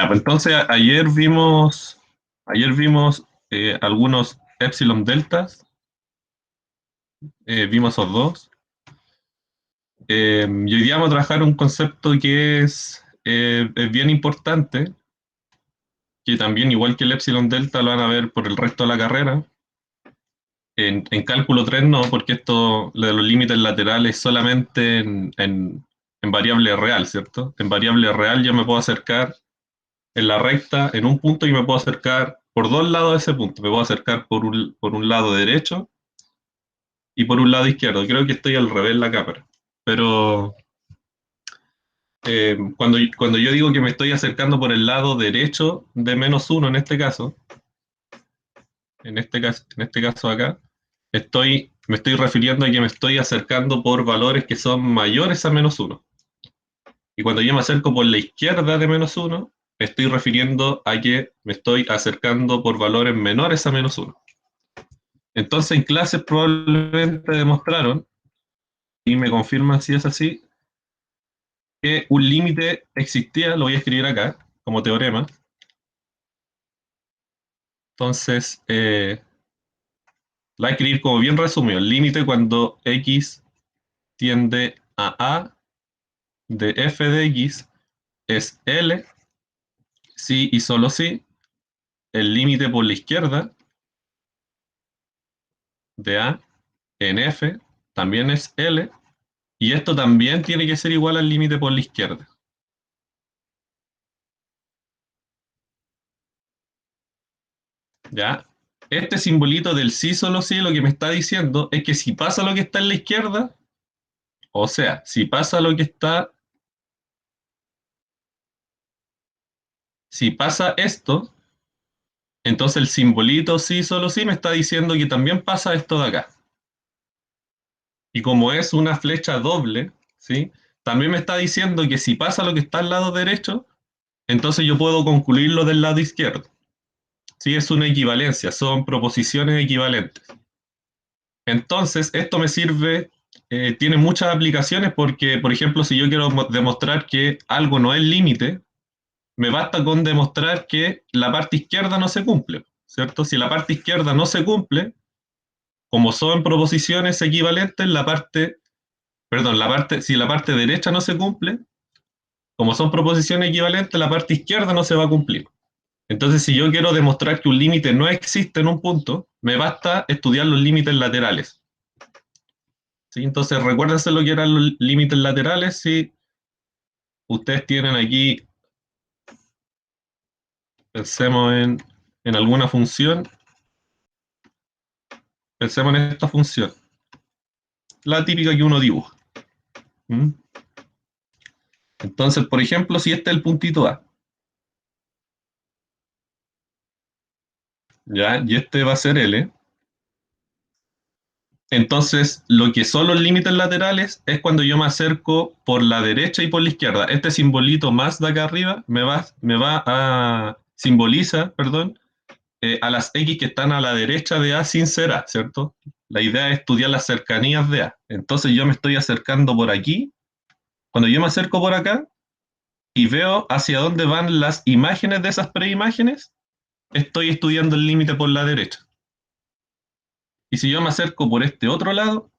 pues entonces ayer vimos algunos epsilon deltas, vimos esos dos. Y hoy día vamos a trabajar un concepto que es bien importante, que también, igual que el epsilon delta, lo van a ver por el resto de la carrera. En cálculo 3 no, porque esto lo de los límites laterales solamente en variable real, ¿cierto? En variable real yo me puedo acercar en la recta en un punto y me puedo acercar por dos lados de ese punto. Me puedo acercar por un lado derecho y por un lado izquierdo. Creo que estoy al revés en la cámara. Pero cuando yo digo que me estoy acercando por el lado derecho de menos uno en este caso, en este caso acá, me estoy refiriendo a que me estoy acercando por valores que son mayores a menos uno. Y cuando yo me acerco por la izquierda de menos uno, me estoy refiriendo a que me estoy acercando por valores menores a menos uno. Entonces en clases probablemente demostraron, y me confirman si es así, que un límite existía, lo voy a escribir acá como teorema. Entonces, la voy a escribir como bien resumido. El límite cuando x tiende a de f de x es L, si y solo si, el límite por la izquierda de A en F también es L, y esto también tiene que ser igual al límite por la izquierda. ¿Ya? Este simbolito del sí solo sí lo que me está diciendo es que si pasa lo que está en la izquierda, o sea, si pasa esto, entonces el simbolito sí solo sí me está diciendo que también pasa esto de acá. Y como es una flecha doble, ¿sí? También me está diciendo que si pasa lo que está al lado derecho, entonces yo puedo concluirlo del lado izquierdo. ¿Sí? Es una equivalencia, son proposiciones equivalentes. Entonces, esto me sirve, tiene muchas aplicaciones porque, por ejemplo, si yo quiero demostrar que algo no es límite, me basta con demostrar que la parte izquierda no se cumple, ¿cierto? Si la parte izquierda no se cumple, como son proposiciones equivalentes, si la parte derecha no se cumple, como son proposiciones equivalentes, la parte izquierda no se va a cumplir. Entonces, si yo quiero demostrar que un límite no existe en un punto, me basta estudiar los límites laterales. ¿Sí? Entonces, recuérdense lo que eran los límites laterales. Si ustedes tienen aquí, pensemos en alguna función, pensemos en esta función, la típica que uno dibuja. ¿Mm? Entonces, por ejemplo, si este es el puntito A, ¿ya? Y este va a ser L. Entonces, lo que son los límites laterales es cuando yo me acerco por la derecha y por la izquierda. Este simbolito más de acá arriba me va a simboliza, perdón, a las X que están a la derecha de A sin ser A, ¿cierto? La idea es estudiar las cercanías de A. Entonces yo me estoy acercando por aquí. Cuando yo me acerco por acá y veo hacia dónde van las imágenes de esas preimágenes, estoy estudiando el límite por la derecha. Y si yo me acerco por este otro lado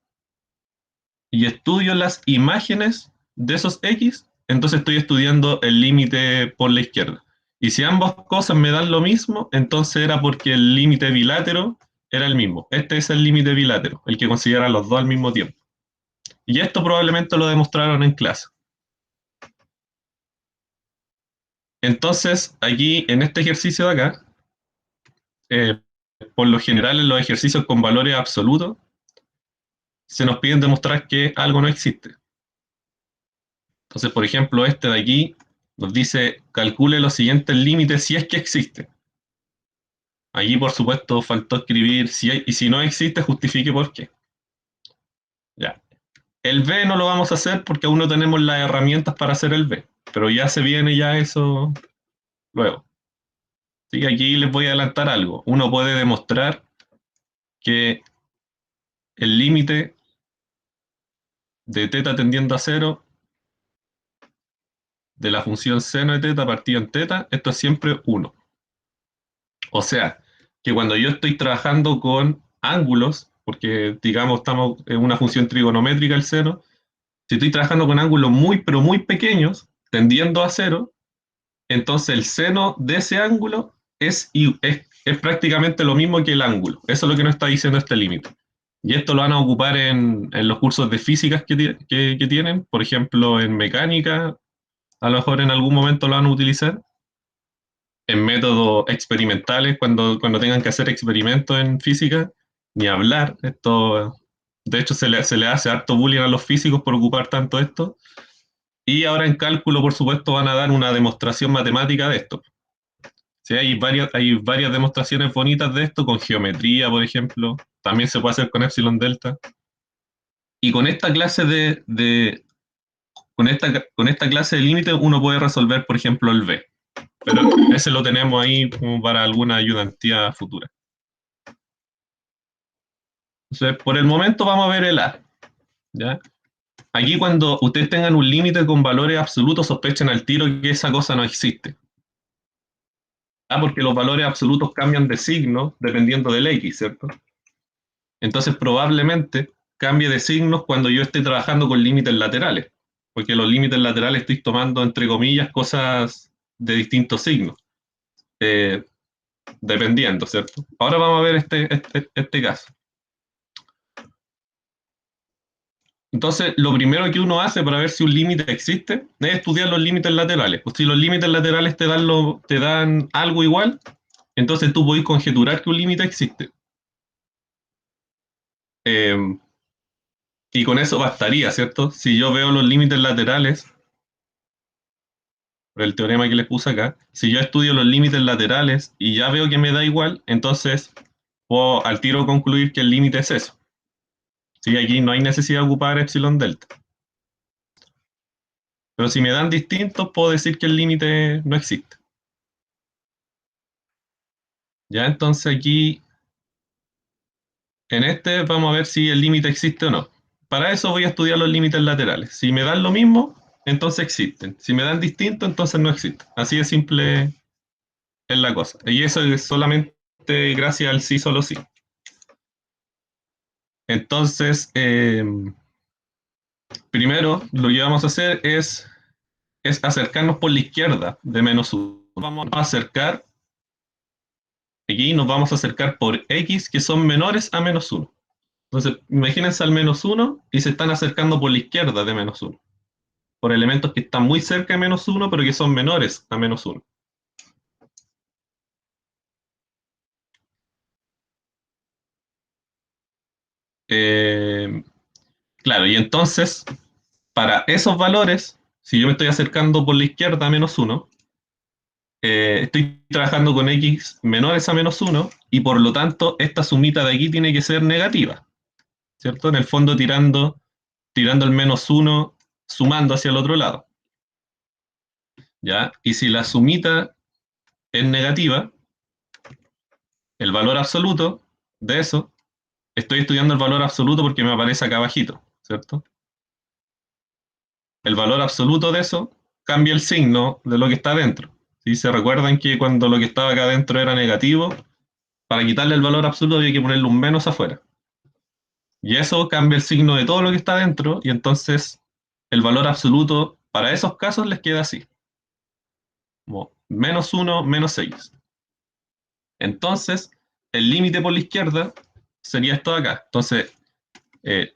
y estudio las imágenes de esos X, entonces estoy estudiando el límite por la izquierda. Y si ambas cosas me dan lo mismo, entonces era porque el límite bilátero era el mismo. Este es el límite bilátero, el que considera los dos al mismo tiempo. Y esto probablemente lo demostraron en clase. Entonces, aquí en este ejercicio de acá, eh, por lo general en los ejercicios con valores absolutos, se nos piden demostrar que algo no existe. Entonces, por ejemplo, este de aquí nos dice calcule los siguientes límites si es que existe. Allí, por supuesto, faltó escribir si hay, y si no existe, justifique por qué. Ya. El B no lo vamos a hacer porque aún no tenemos las herramientas para hacer el B, pero ya se viene ya eso luego. Así que aquí les voy a adelantar algo. Uno puede demostrar que el límite de teta tendiendo a cero de la función seno de teta partido en teta, esto es siempre 1. O sea, que cuando yo estoy trabajando con ángulos, porque digamos estamos en una función trigonométrica el seno, si estoy trabajando con ángulos muy, pero muy pequeños, tendiendo a cero, entonces el seno de ese ángulo es prácticamente lo mismo que el ángulo. Eso es lo que nos está diciendo este límite. Y esto lo van a ocupar en los cursos de físicas que tienen, por ejemplo, en mecánica, a lo mejor en algún momento lo van a utilizar, en métodos experimentales, cuando tengan que hacer experimentos en física, ni hablar. Esto, de hecho, se le hace harto bullying a los físicos por ocupar tanto esto. Y ahora en cálculo, por supuesto, van a dar una demostración matemática de esto. Sí, hay varias demostraciones bonitas de esto, con geometría, por ejemplo. También se puede hacer con epsilon delta. Y con esta clase con esta clase de límite uno puede resolver, por ejemplo, el B. Pero ese lo tenemos ahí como para alguna ayudantía futura. Entonces, por el momento vamos a ver el A. ¿Ya? Aquí cuando ustedes tengan un límite con valores absolutos, sospechen al tiro que esa cosa no existe. Porque los valores absolutos cambian de signo dependiendo del X, ¿cierto? Entonces probablemente cambie de signos cuando yo esté trabajando con límites laterales, porque los límites laterales estoy tomando, entre comillas, cosas de distintos signos, eh, dependiendo, ¿cierto? Ahora vamos a ver este caso. Entonces, lo primero que uno hace para ver si un límite existe es estudiar los límites laterales. Pues si los límites laterales te dan algo igual, entonces tú podés conjeturar que un límite existe. Eh, y con eso bastaría, ¿cierto? Si yo veo los límites laterales, por el teorema que les puse acá, si yo estudio los límites laterales y ya veo que me da igual, entonces puedo al tiro concluir que el límite es eso. ¿Sí? Aquí no hay necesidad de ocupar epsilon delta. Pero si me dan distintos, puedo decir que el límite no existe. Ya, entonces aquí, en este, vamos a ver si el límite existe o no. Para eso voy a estudiar los límites laterales. Si me dan lo mismo, entonces existen. Si me dan distinto, entonces no existen. Así de simple es la cosa. Y eso es solamente gracias al sí, solo sí. Entonces, primero lo que vamos a hacer es acercarnos por la izquierda de -1. Vamos a acercar, aquí nos vamos a acercar por x que son menores a -1. Entonces, imagínense al -1 y se están acercando por la izquierda de -1, por elementos que están muy cerca de -1, pero que son menores a -1. Eh, claro, y entonces, para esos valores, si yo me estoy acercando por la izquierda a -1, estoy trabajando con x menores a -1 y por lo tanto esta sumita de aquí tiene que ser negativa, ¿cierto? En el fondo tirando el -1, sumando hacia el otro lado, ¿ya? Y si la sumita es negativa, el valor absoluto de eso, estoy estudiando el valor absoluto porque me aparece acá abajito, ¿cierto? El valor absoluto de eso cambia el signo de lo que está dentro. ¿Sí? ¿Se recuerdan que cuando lo que estaba acá adentro era negativo, para quitarle el valor absoluto había que ponerle un menos afuera? Y eso cambia el signo de todo lo que está dentro y entonces el valor absoluto para esos casos les queda así, como -1, -x. Entonces, el límite por la izquierda sería esto de acá. Entonces,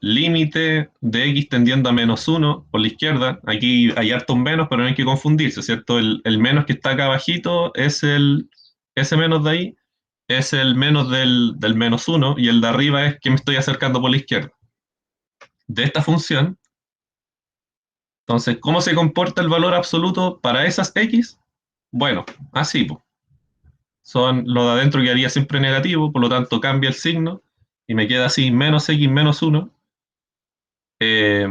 límite de x tendiendo a -1 por la izquierda. Aquí hay hartos menos, pero no hay que confundirse, ¿cierto? El menos que está acá abajito ese menos de ahí, es el menos del -1 y el de arriba es que me estoy acercando por la izquierda. De esta función, entonces, ¿cómo se comporta el valor absoluto para esas x? Bueno, así, pues. Son lo de adentro quedaría siempre negativo, por lo tanto cambia el signo y me queda así -x -1. Eh,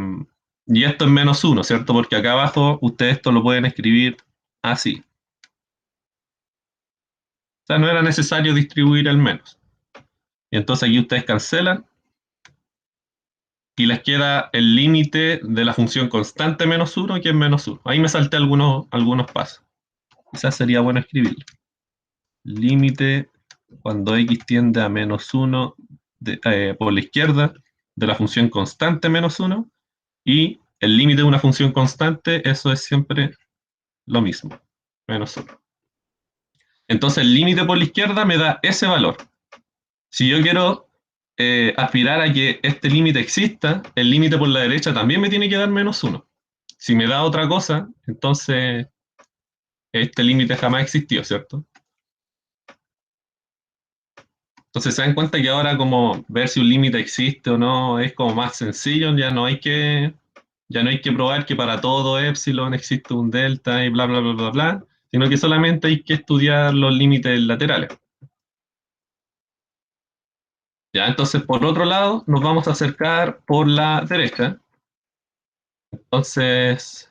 y esto es -1, ¿cierto? Porque acá abajo ustedes esto lo pueden escribir así. O sea, no era necesario distribuir el menos. Y entonces aquí ustedes cancelan y les queda el límite de la función constante menos 1, que es menos 1. Ahí me salté algunos pasos. Quizás sería bueno escribirlo. Límite cuando x tiende a menos 1 por la izquierda de la función constante menos 1, y el límite de una función constante, eso es siempre lo mismo, menos 1. Entonces el límite por la izquierda me da ese valor. Si yo quiero aspirar a que este límite exista, el límite por la derecha también me tiene que dar menos 1. Si me da otra cosa, entonces este límite jamás existió, ¿cierto? Entonces se dan cuenta que ahora como ver si un límite existe o no es como más sencillo, ya no hay que probar que para todo epsilon existe un delta y bla, bla, bla, bla, bla, sino que solamente hay que estudiar los límites laterales. Ya, entonces por otro lado nos vamos a acercar por la derecha. Entonces,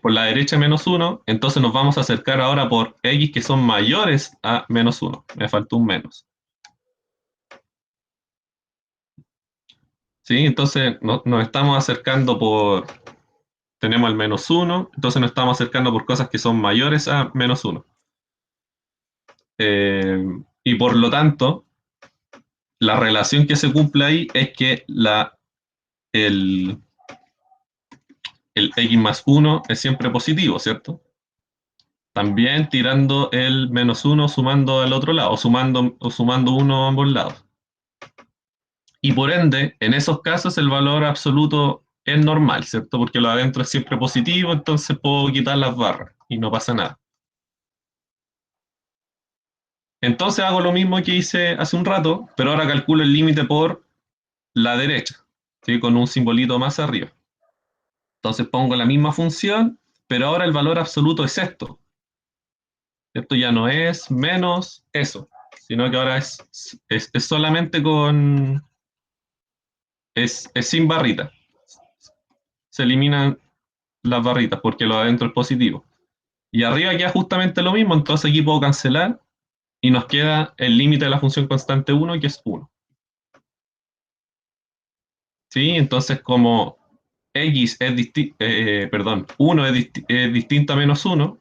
por la derecha menos 1, entonces nos vamos a acercar ahora por x que son mayores a menos 1. Me faltó un menos. ¿Sí? Entonces nos estamos acercando tenemos el menos 1, entonces nos estamos acercando por cosas que son mayores a menos 1. Y por lo tanto, la relación que se cumple ahí es que el, el x más 1 es siempre positivo, ¿cierto? También tirando el menos 1 sumando al otro lado, o sumando 1 a ambos lados. Y por ende, en esos casos el valor absoluto es normal, ¿cierto? Porque lo de adentro es siempre positivo, entonces puedo quitar las barras y no pasa nada. Entonces hago lo mismo que hice hace un rato, pero ahora calculo el límite por la derecha, ¿sí? Con un simbolito más arriba. Entonces pongo la misma función, pero ahora el valor absoluto es esto. Esto ya no es menos eso, sino que ahora es solamente es sin barrita. Se eliminan las barritas porque lo de adentro es positivo. Y arriba queda justamente lo mismo, entonces aquí puedo cancelar y nos queda el límite de la función constante 1, que es 1. ¿Sí? Entonces como x es perdón, 1 es distinto a menos 1,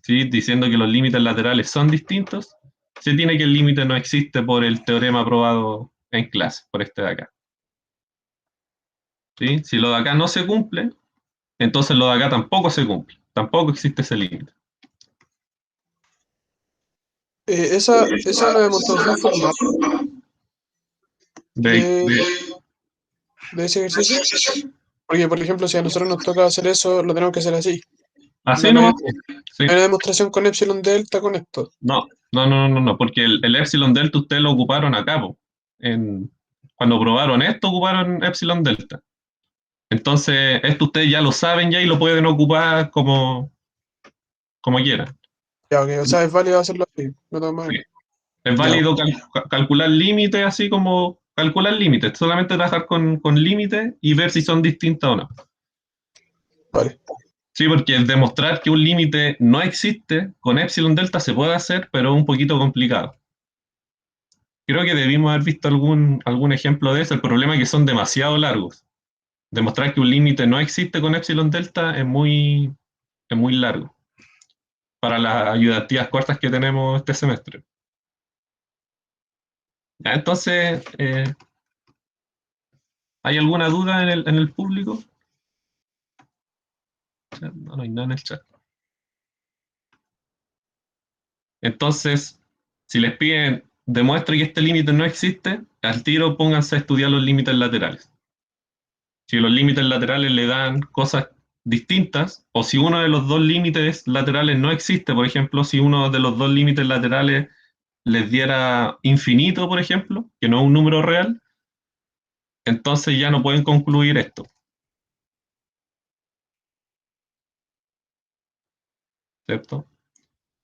¿sí? Diciendo que los límites laterales son distintos, se tiene que el límite no existe por el teorema aprobado en clase, por este de acá. ¿Sí? Si lo de acá no se cumple, entonces lo de acá tampoco se cumple, tampoco existe ese límite. Esa es una demostración formal De, de, de, de ese ejercicio. Porque, por ejemplo, si a nosotros nos toca hacer eso, lo tenemos que hacer así. así No, no hay, nomás, no sí. hay una demostración con epsilon delta con esto. No, no, no, no, no, porque el epsilon delta ustedes lo ocuparon acá, po. Cuando probaron esto, ocuparon epsilon delta. Entonces, esto ustedes ya lo saben ya y lo pueden ocupar como quieran. Ya, ok, o sea, es válido hacerlo así, no todas Sí. maneras. Es Ya, válido calcular límites, así como calcular límites, solamente trabajar con límites y ver si son distintos o no. vale. Sí, porque demostrar que un límite no existe con epsilon delta se puede hacer, pero es un poquito complicado. Creo que debimos haber visto algún ejemplo de eso. El problema es que son demasiado largos. Demostrar que un límite no existe con epsilon delta es muy largo para las ayudantías cortas que tenemos este semestre. Ya, entonces, ¿hay alguna duda en el público? No, no hay nada en el chat. Entonces, si les piden demuestre que este límite no existe, al tiro pónganse a estudiar los límites laterales. Si los límites laterales le dan cosas distintas, o si uno de los dos límites laterales no existe, por ejemplo, si uno de los dos límites laterales les diera infinito, por ejemplo, que no es un número real, entonces ya no pueden concluir esto, ¿cierto?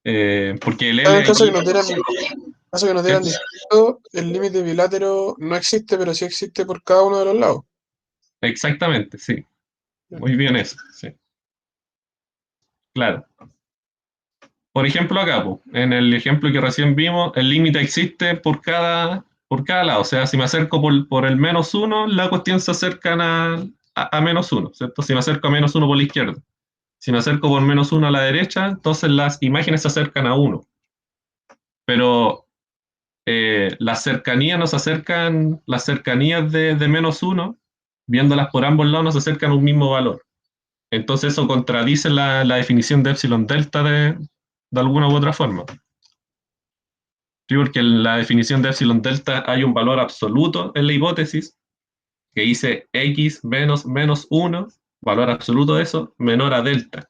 Porque el En L el caso que aquí, nos dieran, caso que nos ¿sí? dieran distinto, el límite bilátero no existe, pero sí existe por cada uno de los lados. Exactamente, sí. Ya, Muy bien eso, sí. Claro. Por ejemplo, acá, po, en el ejemplo que recién vimos, el límite existe por cada por cada lado. O sea, si me acerco por el -1, la cuestión se acercan a -1, ¿cierto? Si me acerco a -1 por la izquierda. Si me acerco por -1 a la derecha, entonces las imágenes se acercan a 1. Pero las cercanías nos acercan, las cercanías de -1, viéndolas por ambos lados, nos acercan a un mismo valor. Entonces eso contradice la definición de epsilon delta de alguna u otra forma. Sí, porque en la definición de epsilon delta hay un valor absoluto en la hipótesis que dice x menos 1, valor absoluto de eso, menor a delta.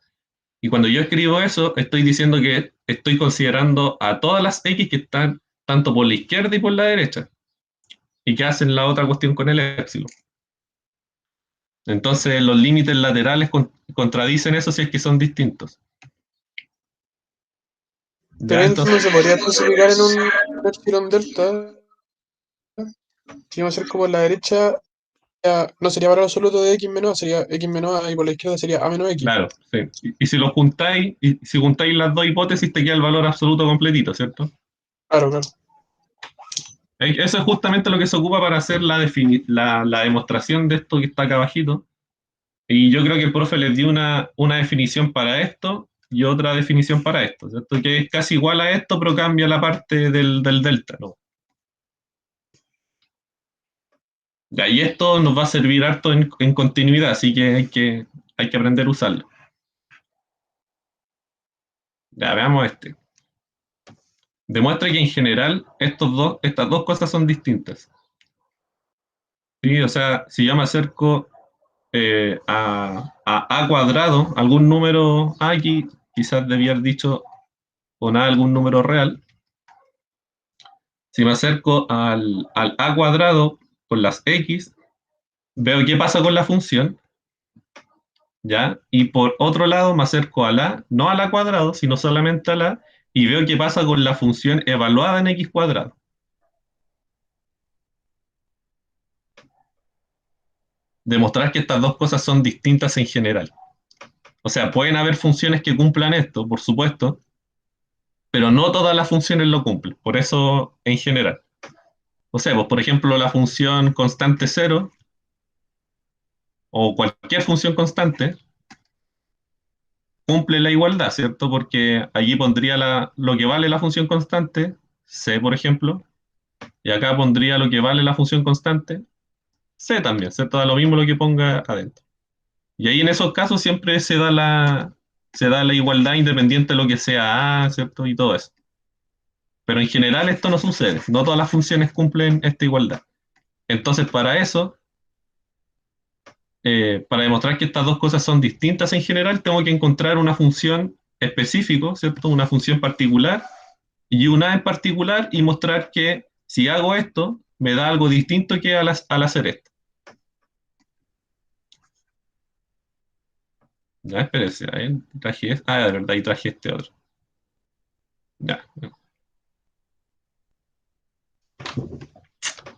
Y cuando yo escribo eso, estoy diciendo que estoy considerando a todas las x que están tanto por la izquierda y por la derecha, y que hacen la otra cuestión con el épsilon. Entonces los límites laterales contradicen eso si es que son distintos. Pero ¿Ya? entonces no se Entonces, podría especificar en un epsilon delta, si me acerco por la derecha, no sería valor absoluto de x menos A, sería x menos A y por la izquierda sería A menos X. claro, sí. Y si lo juntáis, y si juntáis las dos hipótesis, te queda el valor absoluto completito, ¿cierto? Claro, claro. Eso es justamente lo que se ocupa para hacer la demostración de esto que está acá abajito. Y yo creo que el profe les dio una definición para esto y otra definición para esto, ¿cierto? Que es casi igual a esto, pero cambia la parte del delta, ¿no? Ya, y esto nos va a servir harto en continuidad, así que hay que aprender a usarlo. Ya, veamos este. Demuestra que en general estas dos cosas son distintas. ¿Sí? O sea, si yo me acerco a cuadrado, algún número aquí, quizás debía haber dicho con algún número real. Si me acerco al a cuadrado con las x, veo qué pasa con la función, ¿ya? Y por otro lado me acerco a la, no a la cuadrado, sino solamente a la, y veo qué pasa con la función evaluada en x cuadrado. Demostrar que estas dos cosas son distintas en general. O sea, pueden haber funciones que cumplan esto, por supuesto, pero no todas las funciones lo cumplen. Por eso, en general. O sea, pues, por ejemplo, la función constante cero o cualquier función constante cumple la igualdad, ¿cierto? Porque allí pondría lo que vale la función constante, c, por ejemplo, y acá pondría lo que vale la función constante, c también, ¿cierto? Da lo mismo lo que ponga adentro. Y ahí en esos casos siempre se da la igualdad independiente de lo que sea a, ¿cierto? Y todo eso. Pero en general esto no sucede, no todas las funciones cumplen esta igualdad. Entonces, para eso, para demostrar que estas dos cosas son distintas en general, tengo que encontrar una función específica, ¿cierto? Una función particular y una en particular y mostrar que si hago esto, me da algo distinto que al hacer esto. Ya, espérense, ahí traje este. Ah, de verdad, ahí traje este otro. Ya.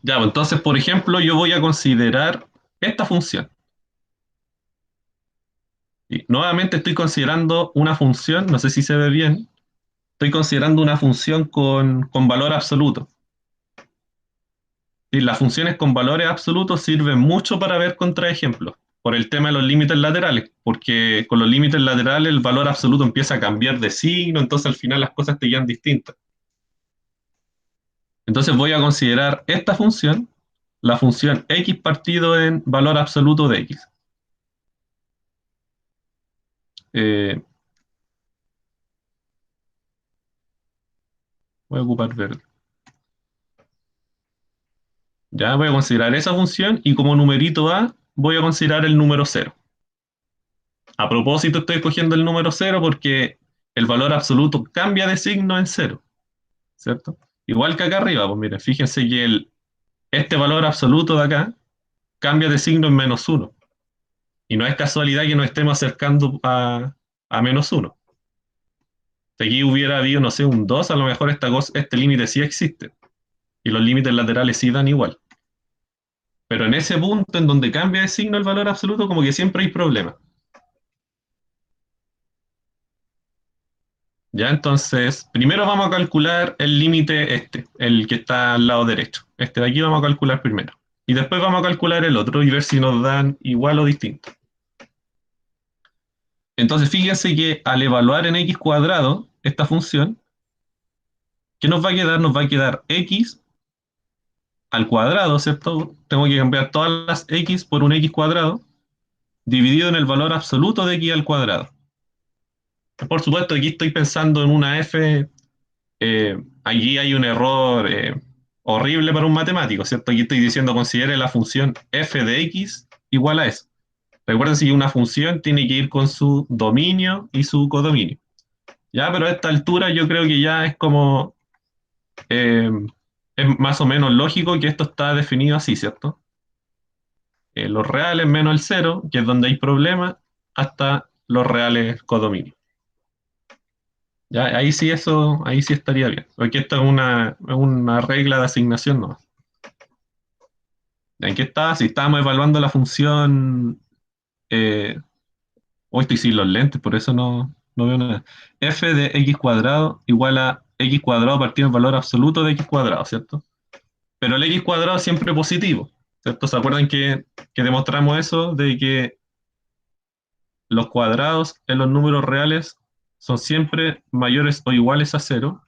Ya, pues entonces, por ejemplo, yo voy a considerar esta función. Y nuevamente estoy considerando una función, no sé si se ve bien, estoy considerando una función con valor absoluto. Y las funciones con valores absolutos sirven mucho para ver contraejemplos, por el tema de los límites laterales, porque con los límites laterales el valor absoluto empieza a cambiar de signo, entonces al final las cosas te quedan distintas. Entonces voy a considerar esta función, la función x partido en valor absoluto de x. Eh, voy a ocupar verde. Ya voy a considerar esa función y como numerito a voy a considerar el número cero. A propósito estoy escogiendo el número cero porque el valor absoluto cambia de signo en cero, ¿cierto? Igual que acá arriba, pues miren, fíjense que este valor absoluto de acá cambia de signo en -1. Y no es casualidad que nos estemos acercando a -1. Si aquí hubiera habido, no sé, un 2, a lo mejor este límite sí existe. Y los límites laterales sí dan igual. Pero en ese punto en donde cambia de signo el valor absoluto, como que siempre hay problemas. Ya, entonces, primero vamos a calcular el límite este, el que está al lado derecho. Este de aquí vamos a calcular primero. Y después vamos a calcular el otro y ver si nos dan igual o distinto. Entonces, fíjense que al evaluar en x cuadrado esta función, ¿qué nos va a quedar? Nos va a quedar x al cuadrado, ¿cierto? Tengo que cambiar todas las x por un x cuadrado dividido en el valor absoluto de x al cuadrado. Por supuesto, aquí estoy pensando en una f. Aquí hay un error horrible para un matemático, ¿cierto? Aquí estoy diciendo considere la función f de x igual a eso. Recuerden si una función tiene que ir con su dominio y su codominio. Ya, pero a esta altura yo creo que ya es como, eh, es más o menos lógico que esto está definido así, ¿cierto? Los reales menos el cero, que es donde hay problemas, hasta los reales codominio. Ya, ahí sí eso, ahí sí estaría bien. Porque esta es una regla de asignación, ¿no? ¿En qué está? Si estábamos evaluando la función, eh, hoy estoy sin los lentes, por eso no veo nada. F de x cuadrado igual a x cuadrado partido del valor absoluto de x cuadrado, ¿cierto? Pero el x cuadrado es siempre positivo, ¿cierto? ¿Se acuerdan que demostramos eso? De que los cuadrados en los números reales son siempre mayores o iguales a cero.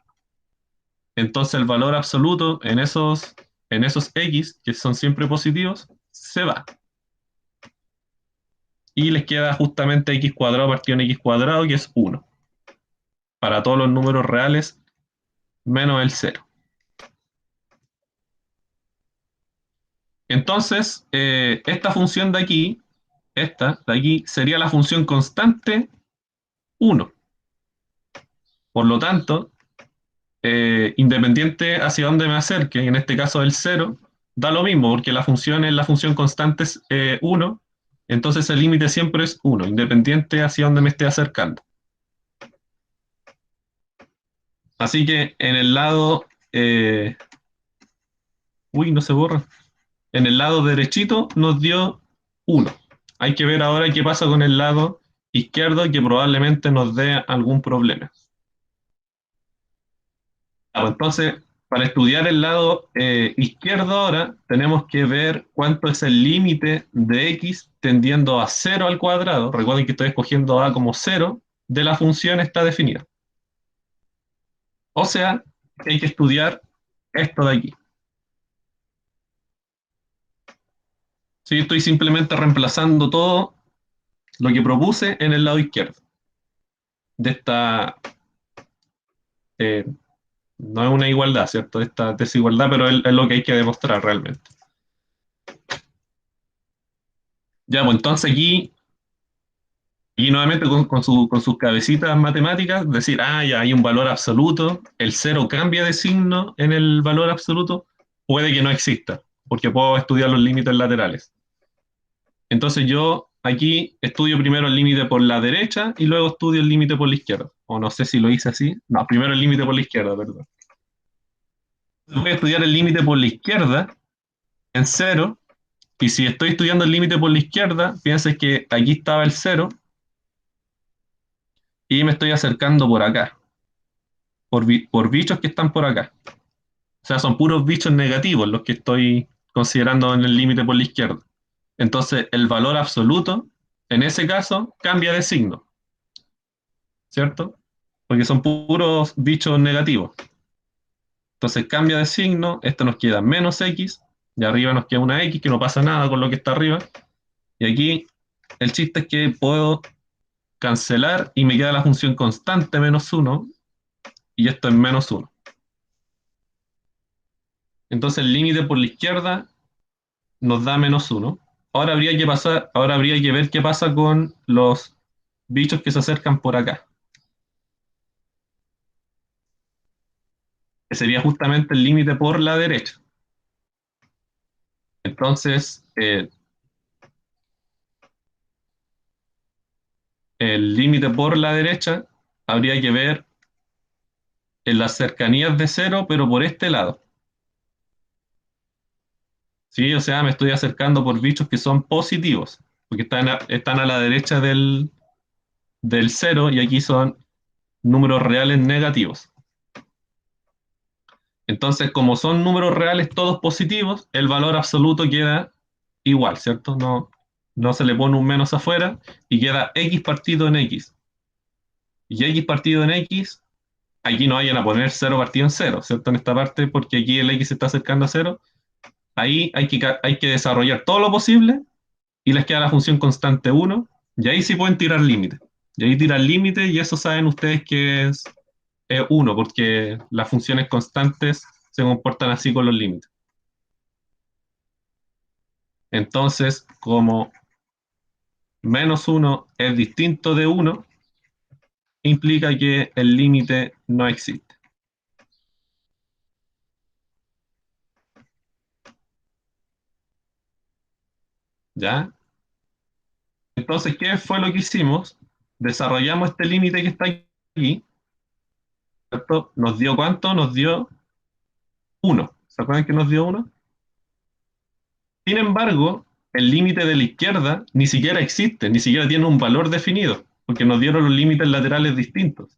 Entonces el valor absoluto en esos x, que son siempre positivos, se va. Y les queda justamente x cuadrado partido en x cuadrado, que es 1 para todos los números reales menos el cero. Entonces, esta función de aquí, esta de aquí, sería la función constante 1. Por lo tanto, independiente hacia dónde me acerque, en este caso el cero, da lo mismo, porque la función es la función constante es 1, entonces el límite siempre es 1, independiente hacia dónde me esté acercando. Así que en el lado... uy, no se borra. En el lado derechito nos dio 1. Hay que ver ahora qué pasa con el lado izquierdo, que probablemente nos dé algún problema. Entonces, para estudiar el lado izquierdo ahora, tenemos que ver cuánto es el límite de x tendiendo a 0 al cuadrado. Recuerden que estoy escogiendo a como 0 de la función está definida. O sea, hay que estudiar esto de aquí. Sí, estoy simplemente reemplazando todo lo que propuse en el lado izquierdo de esta, eh, no es una igualdad, ¿cierto? De esta desigualdad, pero es lo que hay que demostrar realmente. Ya, pues entonces aquí, y nuevamente con sus cabecitas matemáticas, decir, ah, ya hay un valor absoluto, el cero cambia de signo en el valor absoluto, puede que no exista, porque puedo estudiar los límites laterales. Entonces yo aquí estudio primero el límite por la derecha y luego estudio el límite por la izquierda. O no sé si lo hice así. No, primero el límite por la izquierda, perdón. Voy a estudiar el límite por la izquierda en cero. Y si estoy estudiando el límite por la izquierda, piensen que aquí estaba el cero y me estoy acercando por acá, por bichos que están por acá. O sea, son puros bichos negativos los que estoy considerando en el límite por la izquierda. Entonces, el valor absoluto, en ese caso, cambia de signo, ¿cierto? Porque son puros bichos negativos. Entonces cambia de signo, esto nos queda menos x, y arriba nos queda una x, que no pasa nada con lo que está arriba. Y aquí el chiste es que puedo cancelar y me queda la función constante menos 1, y esto es menos 1. Entonces el límite por la izquierda nos da menos 1. Ahora habría que ver qué pasa con los bichos que se acercan por acá, que sería justamente el límite por la derecha. Entonces, el límite por la derecha habría que ver en las cercanías de cero, pero por este lado. ¿Sí? O sea, me estoy acercando por bichos que son positivos, porque están a la derecha del cero y aquí son números reales negativos. Entonces, como son números reales todos positivos, el valor absoluto queda igual, ¿cierto? No se le pone un menos afuera y queda x partido en x. Y x partido en x, aquí no vayan a poner 0 partido en 0, ¿cierto? En esta parte, porque aquí el x se está acercando a 0. Ahí hay que desarrollar todo lo posible y les queda la función constante 1, y ahí sí pueden tirar límite. Y ahí tiran límite y eso saben ustedes que es 1, porque las funciones constantes se comportan así con los límites. Entonces, como menos 1 es distinto de 1, implica que el límite no existe. ¿Ya? Entonces, ¿qué fue lo que hicimos? Desarrollamos este límite que está aquí, ¿cierto? ¿Nos dio cuánto? Nos dio 1. ¿Se acuerdan que nos dio 1? Sin embargo, el límite de la izquierda ni siquiera existe, ni siquiera tiene un valor definido, porque nos dieron los límites laterales distintos.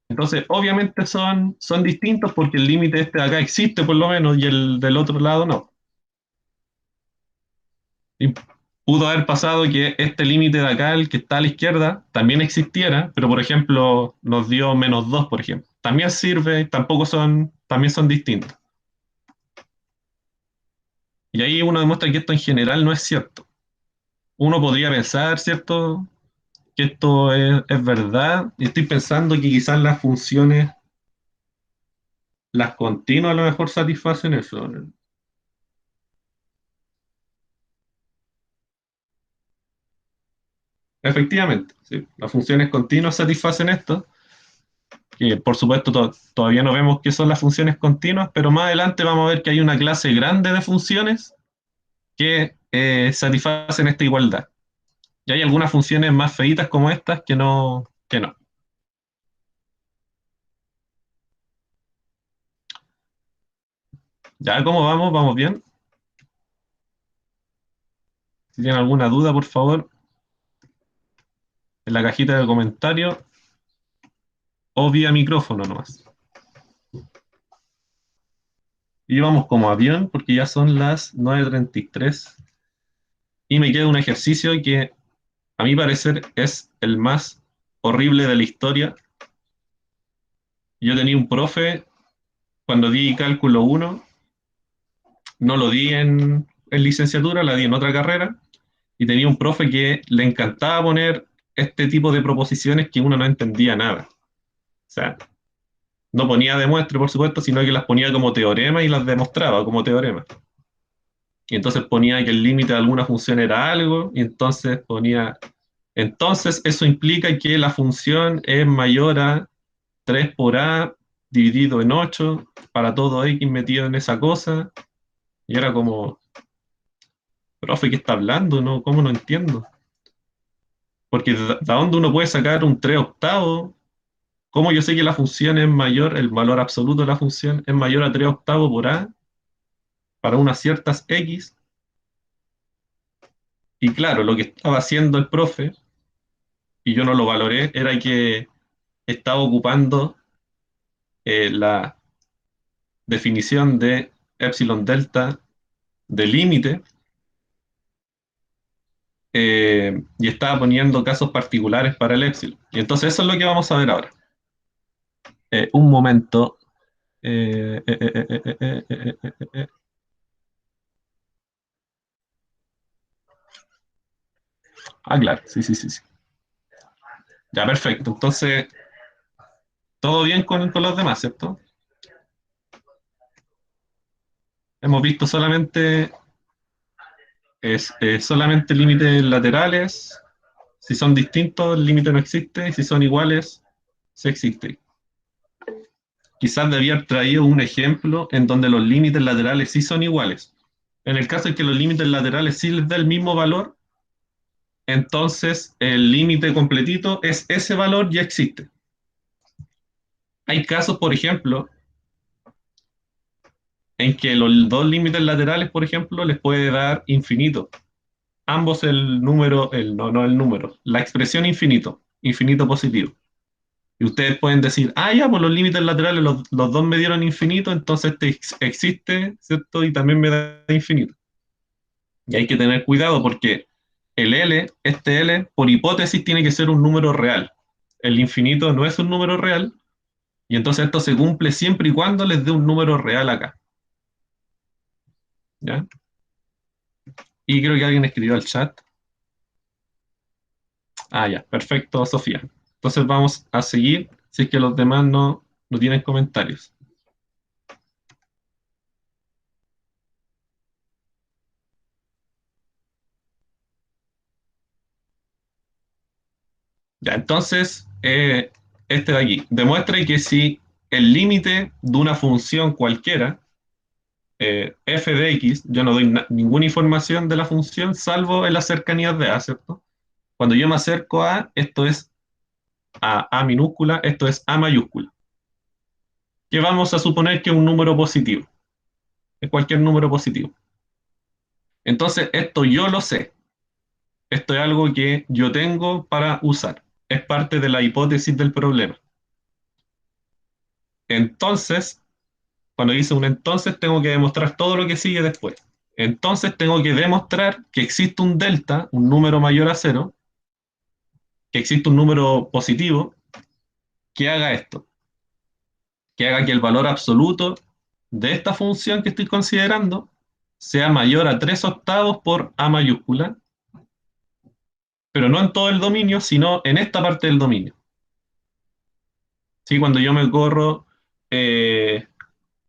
Entonces, obviamente son distintos porque el límite este de acá existe por lo menos y el del otro lado no. Y pudo haber pasado que este límite de acá, el que está a la izquierda, también existiera, pero por ejemplo nos dio menos 2, por ejemplo. También sirve, también son distintos. Y ahí uno demuestra que esto en general no es cierto. Uno podría pensar, ¿cierto?, que esto es verdad, y estoy pensando que quizás las funciones, las continuas a lo mejor satisfacen eso. Efectivamente, sí, las funciones continuas satisfacen esto, que por supuesto todavía no vemos qué son las funciones continuas, pero más adelante vamos a ver que hay una clase grande de funciones que satisfacen esta igualdad. Y hay algunas funciones más feitas como estas que no, que no. ¿Ya cómo vamos? ¿Vamos bien? Si tienen alguna duda, por favor, en la cajita de comentarios o vía micrófono nomás. Y vamos como avión porque ya son las 9:33 y me queda un ejercicio que a mi parecer es el más horrible de la historia. Yo tenía un profe cuando di cálculo 1, no lo di en licenciatura, la di en otra carrera, y tenía un profe que le encantaba poner este tipo de proposiciones que uno no entendía nada. O sea, no ponía demuestre, por supuesto, sino que las ponía como teorema y las demostraba como teorema. Y entonces ponía que el límite de alguna función era algo, y entonces ponía, entonces eso implica que la función es mayor a 3 por a dividido en 8 para todo x metido en esa cosa. Y era como, profe, ¿qué está hablando? ¿No? ¿Cómo no entiendo? Porque ¿de dónde uno puede sacar un 3 octavos? ¿Cómo yo sé que la función es mayor, el valor absoluto de la función es mayor a 3 octavos por a para unas ciertas x? Y claro, lo que estaba haciendo el profe, y yo no lo valoré, era que estaba ocupando la definición de epsilon delta de límite, y estaba poniendo casos particulares para el epsilon. Y entonces eso es lo que vamos a ver ahora. Un momento. Eh, eh, eh, eh, eh, eh, eh, eh, eh, eh. Ah, claro, sí, sí, sí, sí. Ya, perfecto. Entonces, todo bien con los demás, ¿cierto? Hemos visto solamente límites laterales. Si son distintos, el límite no existe. Y si son iguales, sí existe. Quizás debía haber traído un ejemplo en donde los límites laterales sí son iguales. En el caso en que los límites laterales sí les da el mismo valor, entonces el límite completito es ese valor, ya existe. Hay casos, por ejemplo, en que los dos límites laterales, por ejemplo, les puede dar infinito. Ambos el número, no el número, la expresión infinito, infinito positivo. Y ustedes pueden decir, ah, ya, pues los límites laterales, los dos me dieron infinito, entonces este existe, ¿cierto? Y también me da infinito. Y hay que tener cuidado porque el L, este L, por hipótesis tiene que ser un número real. El infinito no es un número real, y entonces esto se cumple siempre y cuando les dé un número real acá. ¿Ya? Y creo que alguien escribió al chat. Ah, ya, perfecto, Sofía. Entonces vamos a seguir, si es que los demás no tienen comentarios. Ya, entonces, este de aquí, demuestre que si el límite de una función cualquiera, f de x, yo no doy ninguna información de la función salvo en las cercanías de a, ¿cierto? Cuando yo me acerco a, esto es a minúscula, esto es a mayúscula, que vamos a suponer que es un número positivo, es cualquier número positivo. Entonces, esto yo lo sé, esto es algo que yo tengo para usar, es parte de la hipótesis del problema. Entonces, cuando dice un entonces, tengo que demostrar todo lo que sigue después. Entonces, tengo que demostrar que existe un delta, un número mayor a cero, que existe un número positivo que haga esto, que haga que el valor absoluto de esta función que estoy considerando sea mayor a 3 octavos por a mayúscula, pero no en todo el dominio, sino en esta parte del dominio. ¿Sí? Cuando yo me corro eh,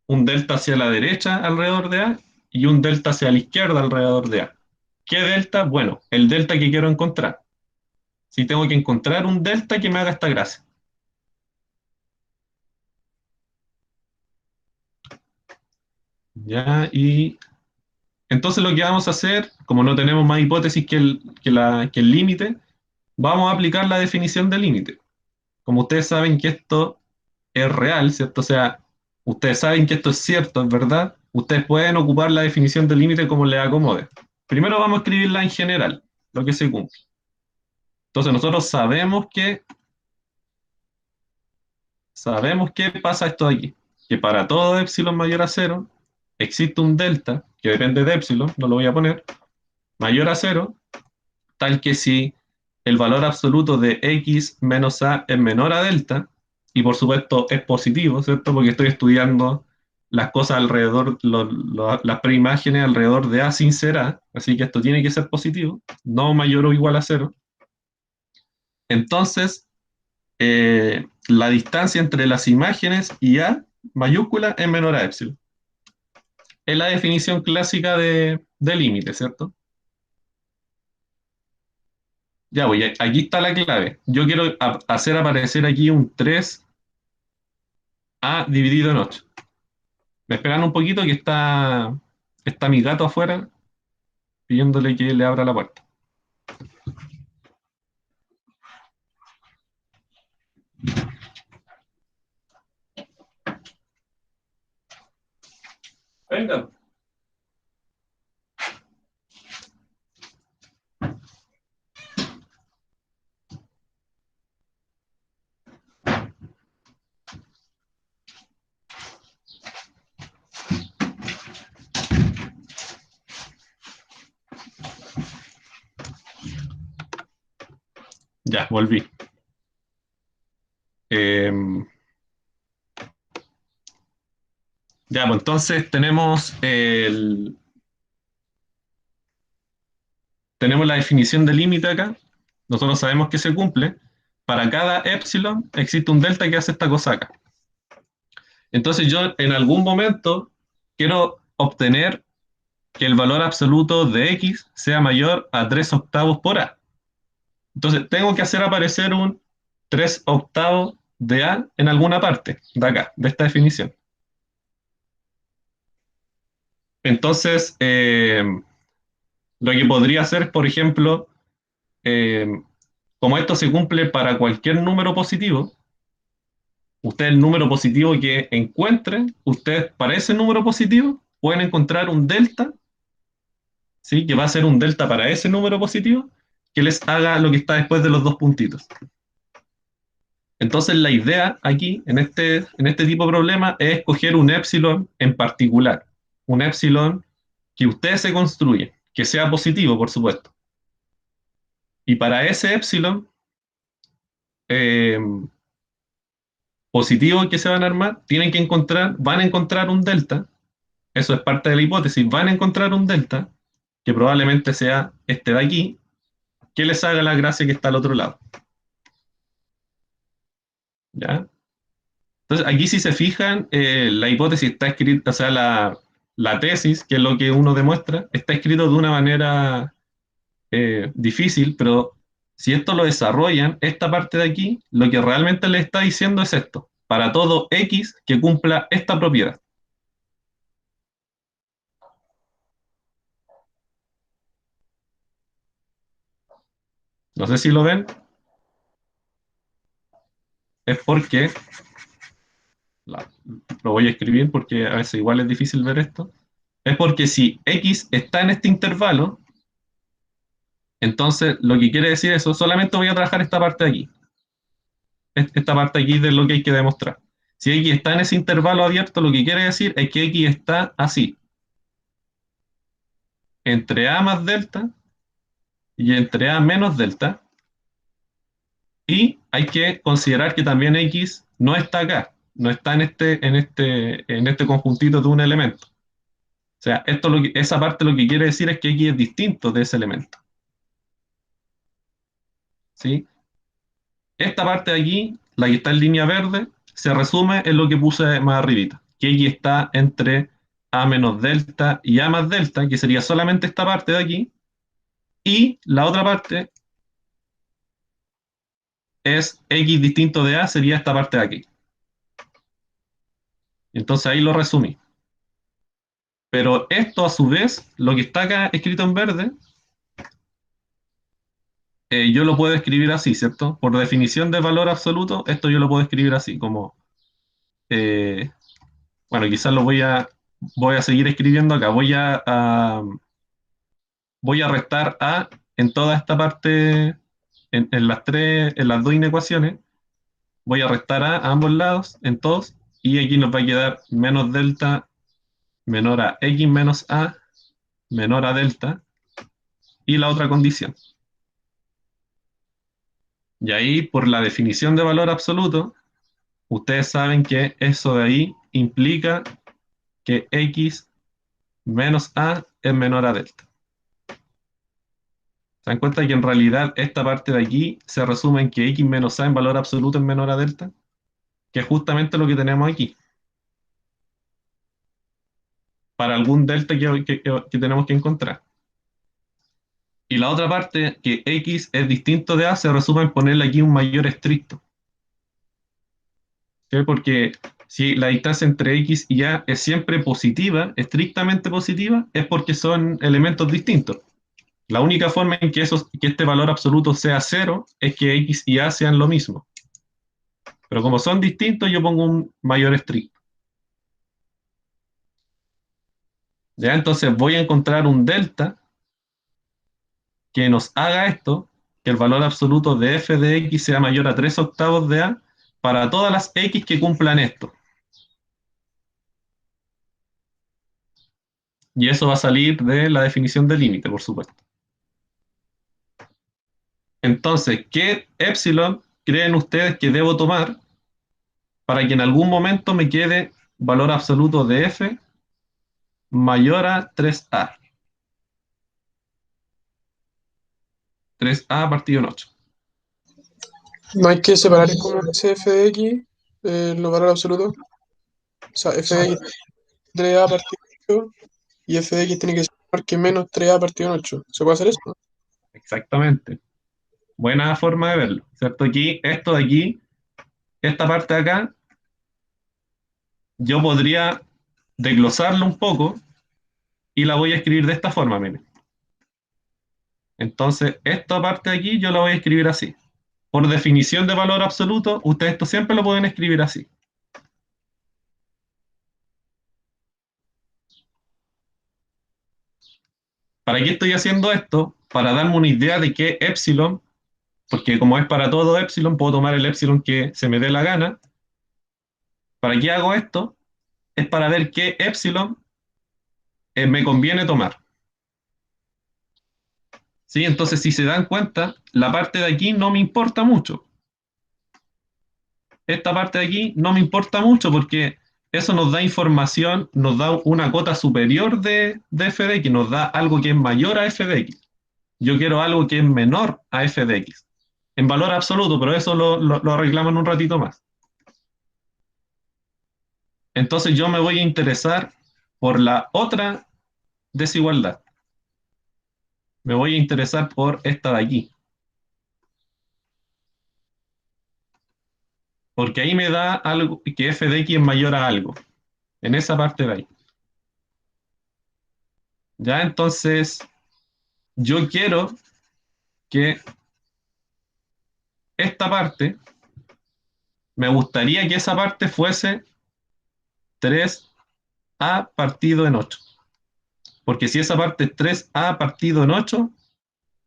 un delta hacia la derecha alrededor de A y un delta hacia la izquierda alrededor de A. ¿Qué delta? Bueno, el delta que quiero encontrar. Si tengo que encontrar un delta que me haga esta gracia. ¿Ya? Y entonces lo que vamos a hacer, como no tenemos más hipótesis que el límite, vamos a aplicar la definición del límite. Como ustedes saben que esto es real, ¿cierto? O sea, ustedes saben que esto es cierto, es verdad, ustedes pueden ocupar la definición del límite como les acomode. Primero vamos a escribirla en general, lo que se cumple. Entonces nosotros sabemos que pasa esto de aquí, que para todo epsilon mayor a cero existe un delta, que depende de epsilon, no lo voy a poner, mayor a cero, tal que si el valor absoluto de x menos a es menor a delta, y por supuesto es positivo, ¿cierto? Porque estoy estudiando las cosas alrededor, las preimágenes alrededor de a sin ser a, así que esto tiene que ser positivo, no mayor o igual a cero. Entonces, la distancia entre las imágenes y a mayúscula es menor a epsilon. Es la definición clásica de límite, ¿cierto? Ya voy, aquí está la clave. Yo quiero hacer aparecer aquí un 3a dividido en 8. Me esperan un poquito que está mi gato afuera pidiéndole que le abra la puerta. Venga. Ya, volví. Eh, ya, pues entonces tenemos la definición de límite acá. Nosotros sabemos que se cumple. Para cada epsilon existe un delta que hace esta cosa acá. Entonces yo en algún momento quiero obtener que el valor absoluto de x sea mayor a 3 octavos por a. Entonces tengo que hacer aparecer un 3 octavos de a en alguna parte de acá, de esta definición. Entonces, lo que podría hacer es, por ejemplo, eh, como esto se cumple para cualquier número positivo, usted el número positivo que encuentre, ustedes para ese número positivo pueden encontrar un delta, ¿sí? Que va a ser un delta para ese número positivo, que les haga lo que está después de los dos puntitos. Entonces la idea aquí, en este tipo de problema, es escoger un épsilon en particular, un épsilon que ustedes se construyen, que sea positivo, por supuesto. Y para ese épsilon eh, positivo que se van a armar, van a encontrar un delta, eso es parte de la hipótesis, van a encontrar un delta, que probablemente sea este de aquí, que les haga la gracia que está al otro lado. ¿Ya? Entonces, aquí si se fijan, la hipótesis está escrita, o sea, la tesis, que es lo que uno demuestra, está escrito de una manera difícil, pero si esto lo desarrollan, esta parte de aquí, lo que realmente le está diciendo es esto, para todo X que cumpla esta propiedad. No sé si lo ven, es porque, la- lo voy a escribir porque a veces igual es difícil ver esto, es porque si X está en este intervalo, entonces lo que quiere decir eso, solamente voy a trabajar esta parte de aquí, esta parte aquí de lo que hay que demostrar. Si X está en ese intervalo abierto, lo que quiere decir es que X está así, entre A más delta y entre A menos delta, y hay que considerar que también X no está acá, no está en este conjuntito de un elemento. O sea, esa parte lo que quiere decir es que X es distinto de ese elemento. ¿Sí? Esta parte de aquí, la que está en línea verde, se resume en lo que puse más arribita, que X está entre A menos delta y A más delta, que sería solamente esta parte de aquí, y la otra parte es X distinto de A, sería esta parte de aquí. Entonces ahí lo resumí. Pero esto a su vez, lo que está acá escrito en verde, yo lo puedo escribir así, ¿cierto? Por definición de valor absoluto, esto yo lo puedo escribir así, como, eh, bueno, quizás voy a seguir escribiendo acá, voy a restar A en toda esta parte, en las dos inecuaciones, voy a restar A ambos lados, en todos, y aquí nos va a quedar menos delta menor a X menos A menor a delta, y la otra condición. Y ahí, por la definición de valor absoluto, ustedes saben que eso de ahí implica que X menos A es menor a delta. ¿Se dan cuenta que en realidad esta parte de aquí se resume en que X menos A en valor absoluto es menor a delta? Que es justamente lo que tenemos aquí, para algún delta que tenemos que encontrar. Y la otra parte, que X es distinto de A, se resume en ponerle aquí un mayor estricto. ¿Sí? Porque si la distancia entre X y A es siempre positiva, estrictamente positiva, es porque son elementos distintos. La única forma en que este valor absoluto sea cero es que X y A sean lo mismo. Pero como son distintos, yo pongo un mayor estricto. ¿Ya? Entonces voy a encontrar un delta que nos haga esto, que el valor absoluto de f de x sea mayor a 3 octavos de a para todas las x que cumplan esto. Y eso va a salir de la definición de límite, por supuesto. Entonces, ¿qué épsilon creen ustedes que debo tomar para que en algún momento me quede valor absoluto de f mayor a 3a? 3a partido en 8. No hay que separar como ese f de x, los valores absolutos. O sea, f de x 3a partido en 8 y f de x tiene que ser que menos 3a partido en 8. ¿Se puede hacer eso? Exactamente. Buena forma de verlo, ¿cierto? Aquí, esto de aquí, esta parte de acá, yo podría desglosarlo un poco y la voy a escribir de esta forma, miren. Entonces, esta parte de aquí yo la voy a escribir así. Por definición de valor absoluto, ustedes esto siempre lo pueden escribir así. ¿Para qué estoy haciendo esto? Para darme una idea de qué épsilon porque como es para todo epsilon, puedo tomar el epsilon que se me dé la gana. ¿Para qué hago esto? Es para ver qué epsilon me conviene tomar. ¿Sí? Entonces, si se dan cuenta, la parte de aquí no me importa mucho. Esta parte de aquí no me importa mucho porque eso nos da información, nos da una cota superior de f de x, nos da algo que es mayor a f de x. Yo quiero algo que es menor a f de x, en valor absoluto, pero eso lo arreglamos en un ratito más. Entonces yo me voy a interesar por la otra desigualdad. Me voy a interesar por esta de aquí, porque ahí me da algo que f de x es mayor a algo, en esa parte de ahí. Ya, entonces yo quiero que esta parte, me gustaría que esa parte fuese 3a partido en 8. Porque si esa parte es 3a partido en 8,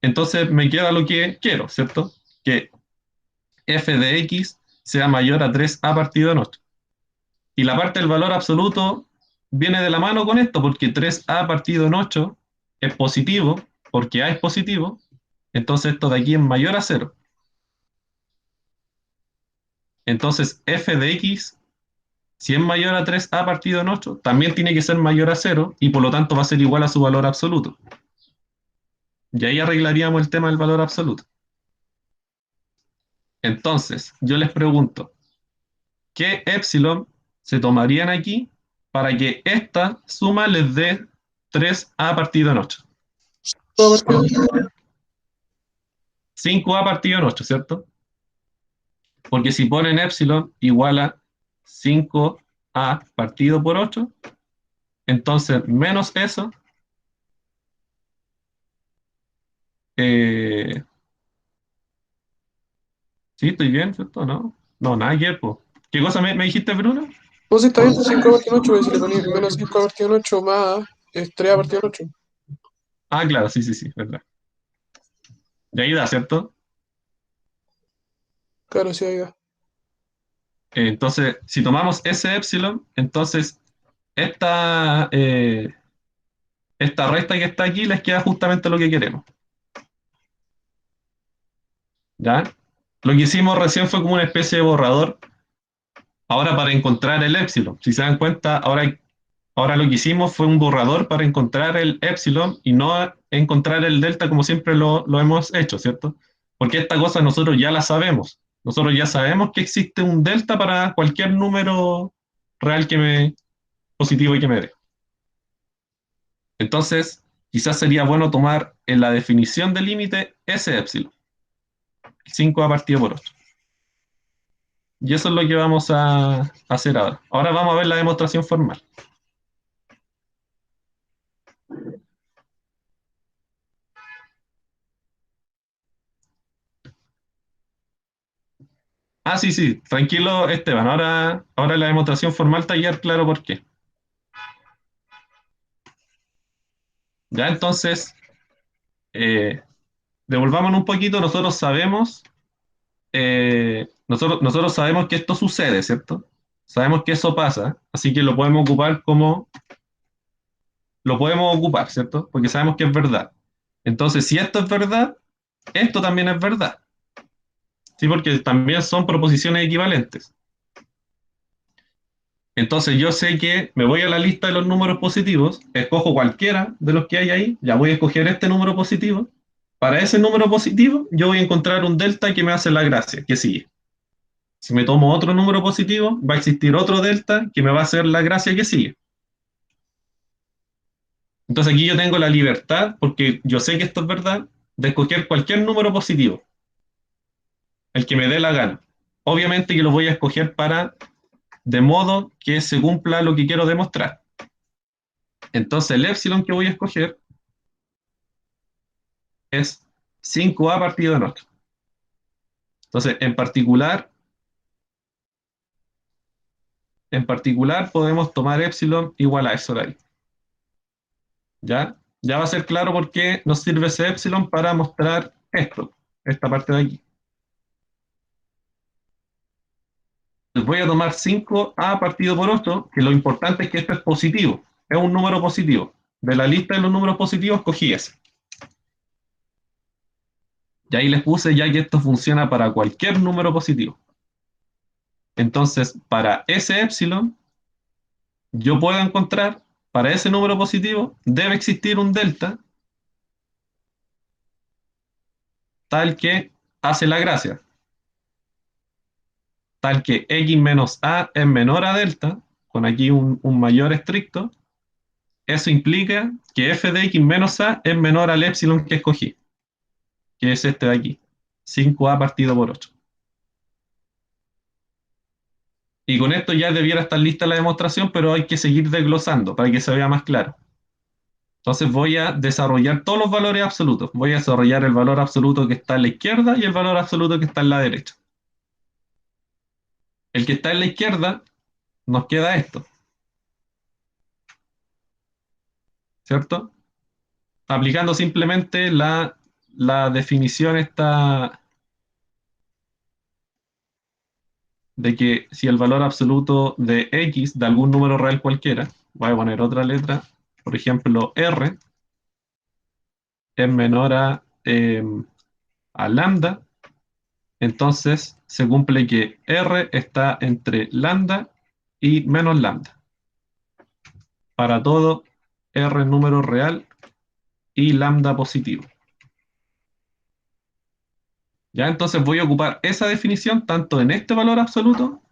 entonces me queda lo que quiero, ¿cierto? Que f de x sea mayor a 3a partido en 8. Y la parte del valor absoluto viene de la mano con esto, porque 3a partido en 8 es positivo, porque a es positivo, entonces esto de aquí es mayor a 0. Entonces f de x, si es mayor a 3a partido en 8, también tiene que ser mayor a 0 y por lo tanto va a ser igual a su valor absoluto. Y ahí arreglaríamos el tema del valor absoluto. Entonces, yo les pregunto, ¿qué epsilon se tomarían aquí para que esta suma les dé 3a partido en 8? Todo partido. 5a partido en 8, ¿cierto? Porque si ponen epsilon igual a 5a partido por 8, entonces menos eso, eh, sí, estoy bien, ¿cierto? No, no, nada que ver, po. ¿Qué cosa me dijiste, Bruno? Pues sí, está bien, pues 5 partido en 8, pues si le ponía menos 5 partido en 8 más 3 partido en 8. Ah, claro, sí, sí, sí, verdad. De ahí da, ¿cierto? Claro, sí, ahí va. Entonces, si tomamos ese epsilon, entonces esta, esta resta que está aquí les queda justamente lo que queremos. ¿Ya? Lo que hicimos recién fue como una especie de borrador. Ahora para encontrar el epsilon. Si se dan cuenta, ahora lo que hicimos fue un borrador para encontrar el epsilon y no encontrar el delta como siempre lo hemos hecho, ¿cierto? Porque esta cosa nosotros ya la sabemos. Nosotros ya sabemos que existe un delta para cualquier número real positivo y que me dé. Entonces, quizás sería bueno tomar en la definición de límite ese epsilon, 5 a partido por 8. Y eso es lo que vamos a hacer ahora. Ahora vamos a ver la demostración formal. Ah, sí, sí, tranquilo, Esteban. Ahora la demostración formal te va a quedar claro por qué. Ya, entonces, eh, devolvámonos un poquito. Nosotros sabemos que esto sucede, ¿cierto? Sabemos que eso pasa, así que lo podemos ocupar, ¿cierto? Porque sabemos que es verdad. Entonces, si esto es verdad, esto también es verdad, ¿sí? Porque también son proposiciones equivalentes. Entonces yo sé que me voy a la lista de los números positivos, escojo cualquiera de los que hay ahí, ya voy a escoger este número positivo. Para ese número positivo, yo voy a encontrar un delta que me hace la gracia, que sigue. Si me tomo otro número positivo, va a existir otro delta que me va a hacer la gracia que sigue. Entonces aquí yo tengo la libertad, porque yo sé que esto es verdad, de escoger cualquier número positivo, el que me dé la gana. Obviamente que lo voy a escoger de modo que se cumpla lo que quiero demostrar. Entonces el epsilon que voy a escoger es 5a partido en 8. Entonces, en particular podemos tomar epsilon igual a eso de ahí. ¿Ya? Ya va a ser claro por qué nos sirve ese epsilon para mostrar esto, esta parte de aquí. voy a tomar 5a partido por 8, que lo importante es que esto es positivo, es un número positivo. De la lista de los números positivos, cogí ese. Y ahí les puse ya que esto funciona para cualquier número positivo. Entonces, para ese épsilon, yo puedo encontrar, para ese número positivo, debe existir un delta tal que hace la gracia, tal que x menos a es menor a delta, con aquí un mayor estricto. Eso implica que f de x menos a es menor al épsilon que escogí, que es este de aquí, 5a partido por 8. Y con esto ya debiera estar lista la demostración, pero hay que seguir desglosando para que se vea más claro. Entonces voy a desarrollar todos los valores absolutos. Voy a desarrollar el valor absoluto que está a la izquierda y el valor absoluto que está en la derecha. El que está en la izquierda nos queda esto, ¿cierto? Aplicando simplemente la definición esta de que si el valor absoluto de x, de algún número real cualquiera, voy a poner otra letra, por ejemplo, r, es menor a lambda, entonces se cumple que r está entre lambda y menos lambda. Para todo r número real y lambda positivo. Ya, entonces voy a ocupar esa definición tanto en este valor absoluto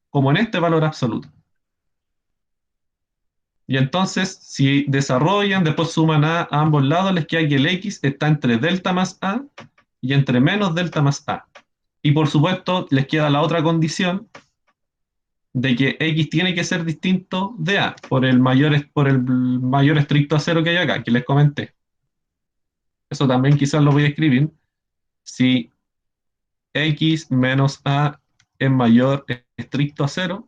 como en este valor absoluto. Y entonces, si desarrollan, después suman a ambos lados, les queda que el x está entre delta más a y entre menos delta más a. Y por supuesto, les queda la otra condición de que x tiene que ser distinto de a por el mayor estricto a cero que hay acá, que les comenté. Eso también quizás lo voy a escribir. Si x menos a es mayor estricto a cero,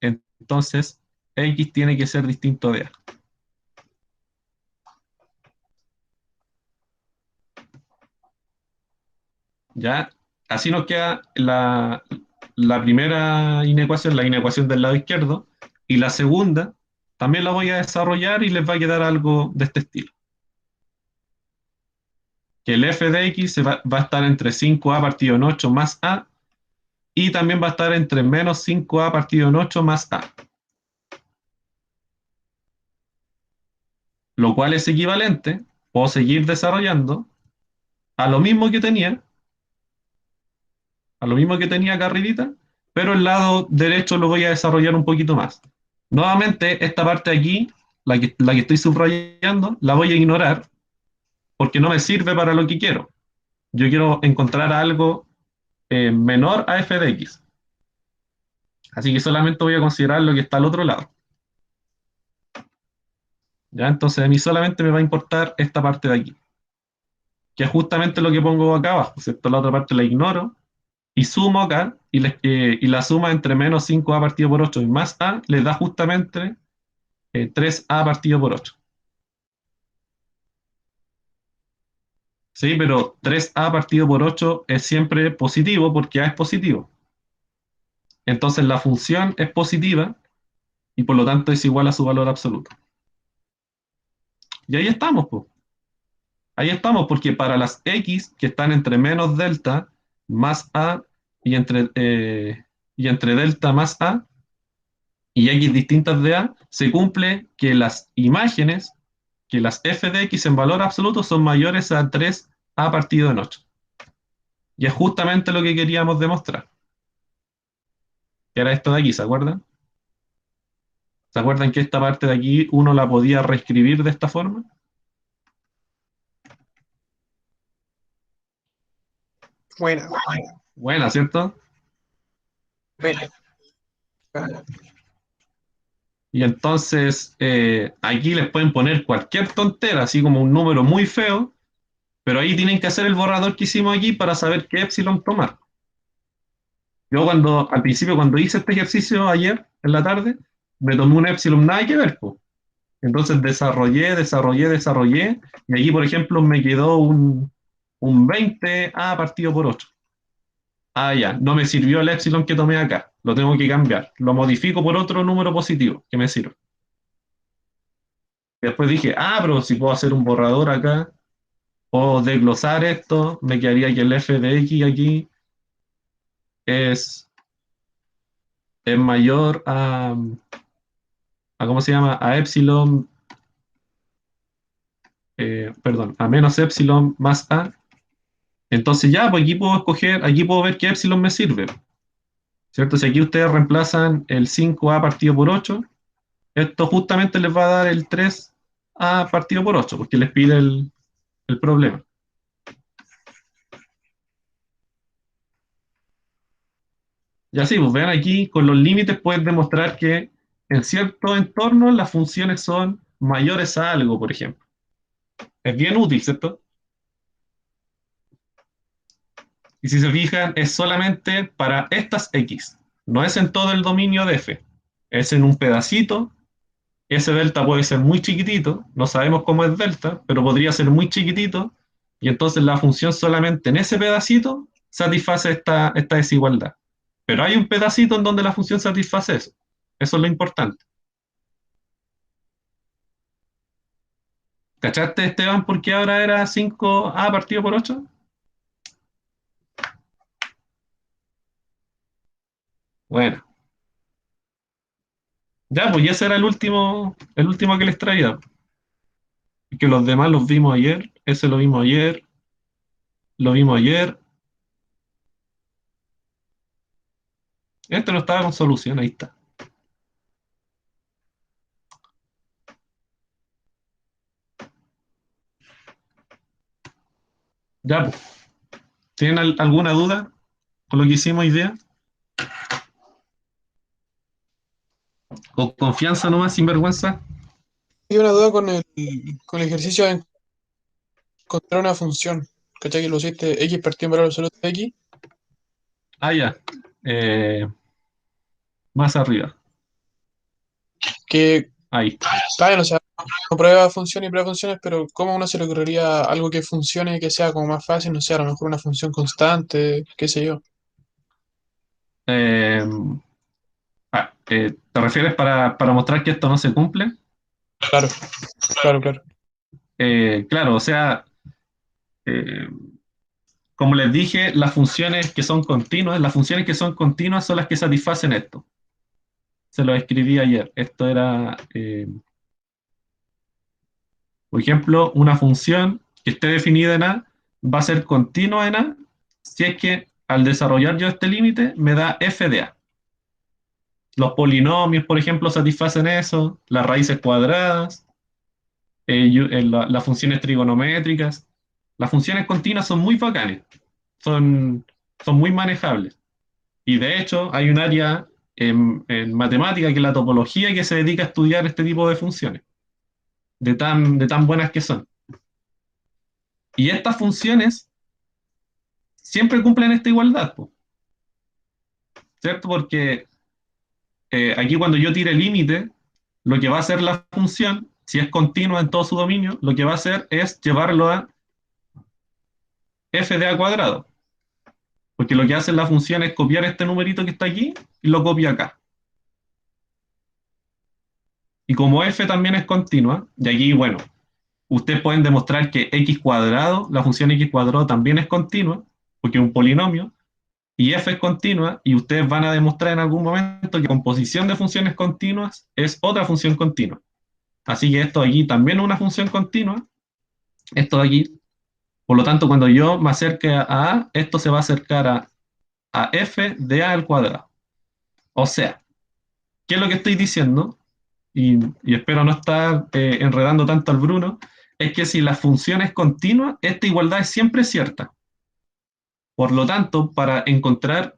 entonces x tiene que ser distinto de a. ¿Ya? Así nos queda la primera inecuación, la inecuación del lado izquierdo, y la segunda también la voy a desarrollar y les va a quedar algo de este estilo. Que el f de x va a estar entre 5a partido en 8 más a, y también va a estar entre menos 5a partido en 8 más a. Lo cual es equivalente, puedo seguir desarrollando, a lo mismo que tenía, a lo mismo que tenía acá arribita, pero el lado derecho lo voy a desarrollar un poquito más. Nuevamente, esta parte de aquí, la que estoy subrayando, la voy a ignorar porque no me sirve para lo que quiero. Yo quiero encontrar algo menor a f de x. Así que solamente voy a considerar lo que está al otro lado. ¿Ya? Entonces a mí solamente me va a importar esta parte de aquí, que es justamente lo que pongo acá abajo, ¿cierto? La otra parte la ignoro y sumo acá, y la suma entre menos 5a partido por 8 y más a les da justamente 3a partido por 8. Sí, pero 3a partido por 8 es siempre positivo porque a es positivo. Entonces la función es positiva y por lo tanto es igual a su valor absoluto. Y ahí estamos, pues. Ahí estamos porque para las x que están entre menos delta más a y entre delta más a y x distintas de a, se cumple que las imágenes, que las f de x en valor absoluto son mayores a 3a partido en 8. Y es justamente lo que queríamos demostrar. Que era esto de aquí, ¿se acuerdan? ¿Se acuerdan que esta parte de aquí uno la podía reescribir de esta forma? Buena, Buena, ¿cierto? buena. Y entonces aquí les pueden poner cualquier tontera, así como un número muy feo, pero ahí tienen que hacer el borrador que hicimos aquí para saber qué epsilon tomar. Yo al principio, cuando hice este ejercicio ayer en la tarde, me tomé un epsilon nada que ver, po. Entonces desarrollé, y aquí, por ejemplo, me quedó un 20a partido por 8. Ah, ya, no me sirvió el epsilon que tomé acá. Lo tengo que cambiar. Lo modifico por otro número positivo que me sirve. Y después dije, ah, pero si puedo hacer un borrador acá o desglosar esto, me quedaría que el f de x aquí es, es mayor a ¿cómo se llama? A epsilon, perdón, a menos epsilon más a. Entonces ya, pues aquí puedo escoger, aquí puedo ver qué epsilon me sirve, ¿cierto? Si aquí ustedes reemplazan el 5a partido por 8, esto justamente les va a dar el 3a partido por 8, porque les pide el problema. Y así, pues vean aquí, con los límites pueden demostrar que en ciertos entornos las funciones son mayores a algo, por ejemplo. Es bien útil, ¿cierto? Y si se fijan, es solamente para estas X. No es en todo el dominio de F. Es en un pedacito. Ese delta puede ser muy chiquitito. No sabemos cómo es delta, pero podría ser muy chiquitito. Y entonces la función solamente en ese pedacito satisface esta desigualdad. Pero hay un pedacito en donde la función satisface eso. Eso es lo importante. ¿Cachaste, Esteban, por qué ahora era 5a partido por 8? Bueno, ya, pues ya ese era el último que les traía. Que los demás los vimos ayer, ese lo vimos ayer. Este no estaba con solución, ahí está. Ya, pues, ¿tienen alguna duda con lo que hicimos hoy día? Con confianza nomás, sin vergüenza. Y una duda con el ejercicio de encontrar una función. ¿Cachai? Que lo hiciste x partido en valor absoluto de x, Ah, ya. Más arriba. que Ahí. está bien, o sea, no prueba funciones y prueba funciones, pero ¿cómo a uno se le ocurriría algo que funcione y que sea como más fácil? No sé, a lo mejor una función constante, qué sé yo. Eh, ¿Te refieres para mostrar que esto no se cumple? Claro, claro, claro. Claro, o sea, eh, como les dije, las funciones que son continuas son las que satisfacen esto. Se lo escribí ayer. Esto era, por ejemplo, una función que esté definida en A va a ser continua en A si es que al desarrollar yo este límite me da f de A. Los polinomios, por ejemplo, satisfacen eso, las raíces cuadradas, las funciones trigonométricas. Las funciones continuas son muy bacanes, son, son muy manejables. Y de hecho, hay un área en matemática que es la topología que se dedica a estudiar este tipo de funciones, de tan buenas que son. Y estas funciones siempre cumplen esta igualdad, po, ¿cierto? Porque aquí cuando yo tire el límite, lo que va a hacer la función, si es continua en todo su dominio, lo que va a hacer es llevarlo a f de a cuadrado. Porque lo que hace la función es copiar este numerito que está aquí y lo copia acá. Y como f también es continua, y aquí, bueno, ustedes pueden demostrar que x cuadrado, la función x cuadrado también es continua, porque es un polinomio, y f es continua, y ustedes van a demostrar en algún momento que composición de funciones continuas es otra función continua. Así que esto de aquí también es una función continua, esto de aquí. Por lo tanto, cuando yo me acerque a A, esto se va a acercar a f de A al cuadrado. O sea, ¿qué es lo que estoy diciendo? Y espero no estar enredando tanto al Bruno, es que si la función es continua, esta igualdad es siempre cierta. Por lo tanto, para encontrar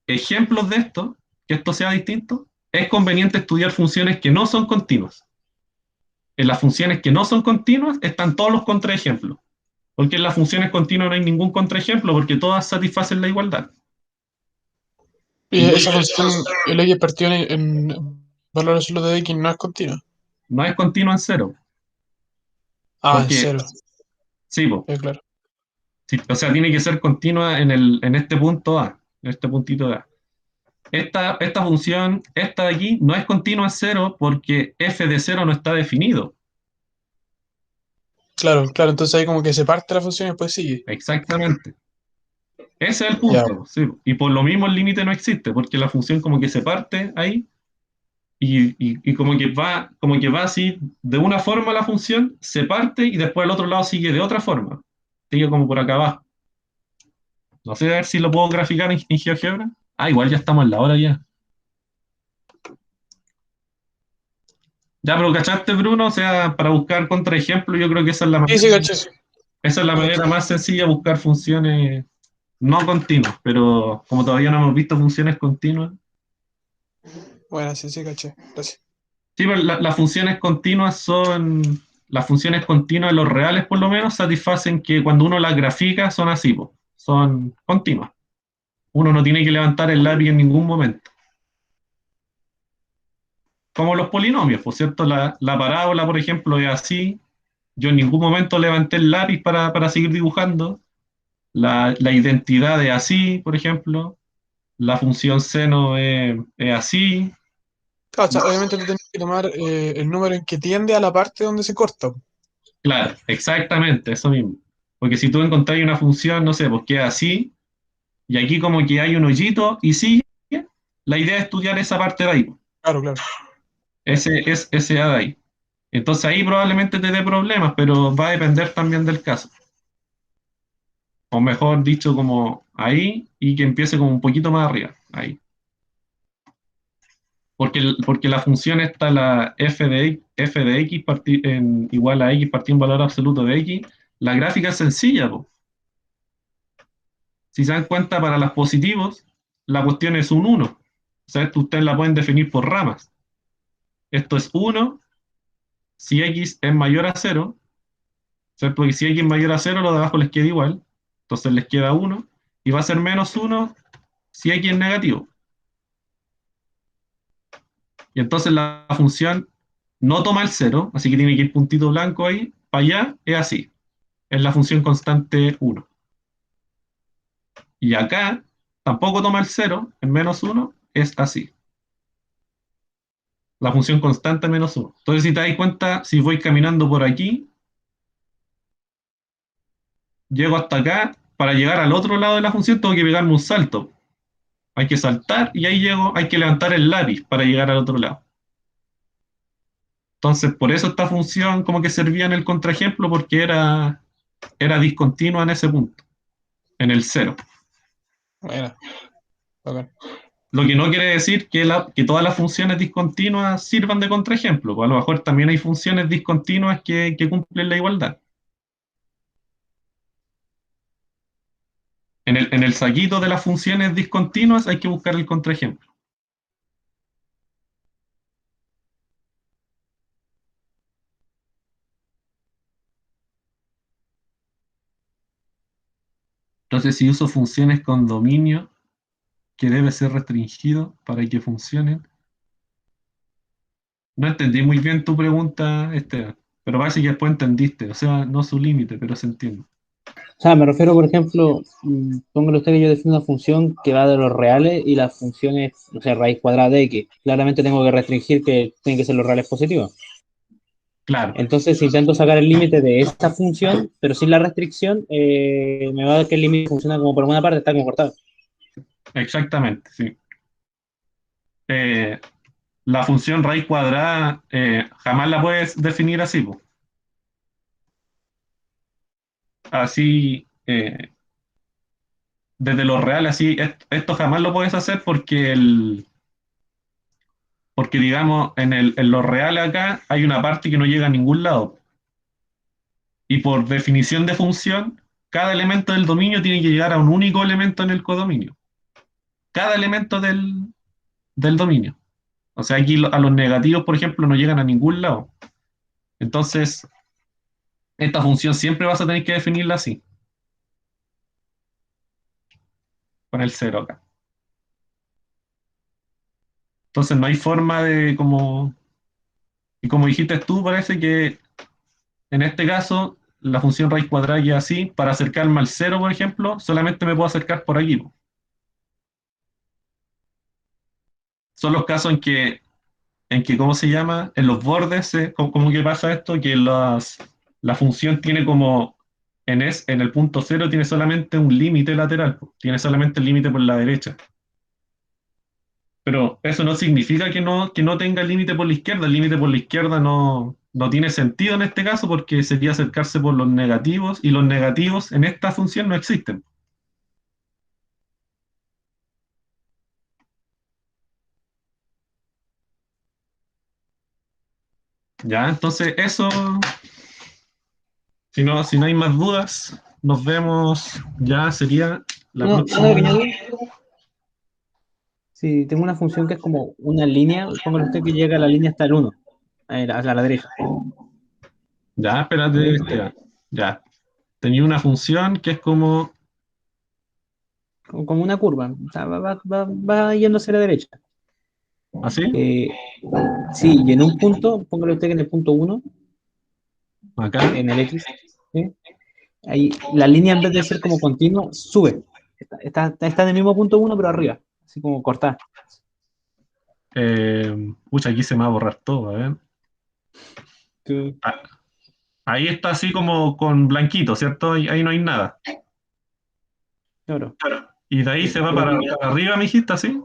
ejemplos de esto, que esto sea distinto, es conveniente estudiar funciones que no son continuas. En las funciones que no son continuas están todos los contraejemplos, porque en las funciones continuas no hay ningún contraejemplo, porque todas satisfacen la igualdad. Y esa función, el x partido en valor absoluto de x no es continua. No es continua en cero, Ah, en porque cero, sí, po, claro. Sí, o sea, tiene que ser continua en este punto A, en este puntito A. Esta función, esta de aquí, no es continua en cero porque f de cero no está definido. Claro, claro, entonces ahí como que se parte la función y después sigue. Exactamente. Ese es el Ya, punto, sí. Y por lo mismo el límite no existe, porque la función como que se parte ahí y como que va así, de una forma la función, se parte y después el otro lado sigue de otra forma. Sigue como por acá abajo. No sé a ver si lo puedo graficar en GeoGebra. Ah, igual ya estamos en la hora ya. Ya, pero ¿cachaste, Bruno? O sea, para buscar contraejemplo, yo creo que sí, sí, caché. esa es la manera más sencilla de buscar funciones no continuas, pero como todavía no hemos visto funciones continuas. Bueno, sí, sí, caché. Gracias. Sí, pero las funciones continuas, los reales por lo menos, satisfacen que cuando uno las grafica son así, po, son continuas. Uno no tiene que levantar el lápiz en ningún momento. Como los polinomios, por cierto, la parábola, por ejemplo, es así. Yo en ningún momento levanté el lápiz para seguir dibujando. La identidad es así, por ejemplo. La función seno es así. Claro, o sea, obviamente tú tienes que tomar el número en que tiende a la parte donde se corta. Claro, exactamente, eso mismo. Porque si tú encontrás una función, no sé, pues que es así, y aquí como que hay un hoyito y sigue, la idea es estudiar esa parte de ahí, pues, Claro, claro. ese A de ahí. Entonces ahí probablemente te dé problemas, pero va a depender también del caso. O mejor dicho, como ahí y que empiece como un poquito más arriba, ahí. Porque la función está la f de x igual a x partido en valor absoluto de x. La gráfica es sencilla, po. Si se dan cuenta, para los positivos, la cuestión es un uno. O sea, esto ustedes la pueden definir por ramas. Esto es uno si x es mayor a cero, ¿cierto? Porque si x es mayor a cero, lo de abajo les queda igual. Entonces les queda uno. Y va a ser menos uno si x es negativo. Y entonces la función no toma el cero, así que tiene que ir puntito blanco ahí. Para allá es así. Es la función constante uno. Y acá tampoco toma el cero, en menos uno, es así. La función constante menos uno. Entonces, si te das cuenta, si voy caminando por aquí, llego hasta acá, para llegar al otro lado de la función tengo que pegarme un salto. Hay que saltar y ahí llego, hay que levantar el lápiz para llegar al otro lado. Entonces, por eso esta función como que servía en el contraejemplo, porque era discontinua en ese punto, en el cero. Bueno, bacán. Lo que no quiere decir que todas las funciones discontinuas sirvan de contraejemplo, pues a lo mejor también hay funciones discontinuas que cumplen la igualdad. En el saquito de las funciones discontinuas hay que buscar el contraejemplo. Entonces, si uso funciones con dominio que debe ser restringido para que funcionen. No entendí muy bien tu pregunta, Esteban, pero parece que después entendiste. O sea, no su límite, pero se entiende. O sea, me refiero, por ejemplo, póngale usted que yo defino una función que va de los reales y la función es, no sé, raíz cuadrada de x. Claramente tengo que restringir que tienen que ser los reales positivos. Claro, Entonces, si intento sacar el límite de esta función, pero sin la restricción, me va a dar que el límite funciona como por una parte, está como cortado. exactamente, sí. Eh, la función raíz cuadrada jamás la puedes definir así, po. Así, desde lo real, así, esto jamás lo puedes hacer porque digamos, en lo real acá hay una parte que no llega a ningún lado. Y por definición de función, cada elemento del dominio tiene que llegar a un único elemento en el codominio. Cada elemento del dominio. O sea, aquí a los negativos, por ejemplo, no llegan a ningún lado. Entonces, esta función siempre vas a tener que definirla así, con el cero acá. Entonces, no hay forma de como... Y como dijiste tú, parece que en este caso la función raíz cuadrada y así, para acercarme al cero, por ejemplo, solamente me puedo acercar por aquí, po. Son los casos en que, ¿cómo se llama? En los bordes, ¿cómo que pasa esto? Que la función tiene como, en el punto cero tiene solamente un límite lateral, po. Tiene solamente el límite por la derecha. Pero eso no significa que no tenga el límite por la izquierda. El límite por la izquierda no tiene sentido en este caso porque sería acercarse por los negativos y los negativos en esta función no existen. Ya, entonces eso, si no hay más dudas, nos vemos, ya sería la Una pequeña próxima. duda. Si tengo una función que es como una línea, póngale usted que llega a la línea hasta el 1, a la derecha. Ya, espérate, ¿Ok? ya. Ya. Tenía una función que es como, Como una curva. O sea, va yendo hacia la derecha. así, Eh, sí, y en un punto, póngale usted que en el punto 1, acá. en el X, ¿sí? Ahí la línea en vez de ser como continua, sube. Está en el mismo punto 1 pero arriba, así como cortada. Pucha, aquí se me va a borrar todo, a ver. Sí. Ah, ahí está así como con blanquito, ¿cierto? Ahí no hay nada. Claro. Y de ahí se va para arriba, mi hijita, ¿sí?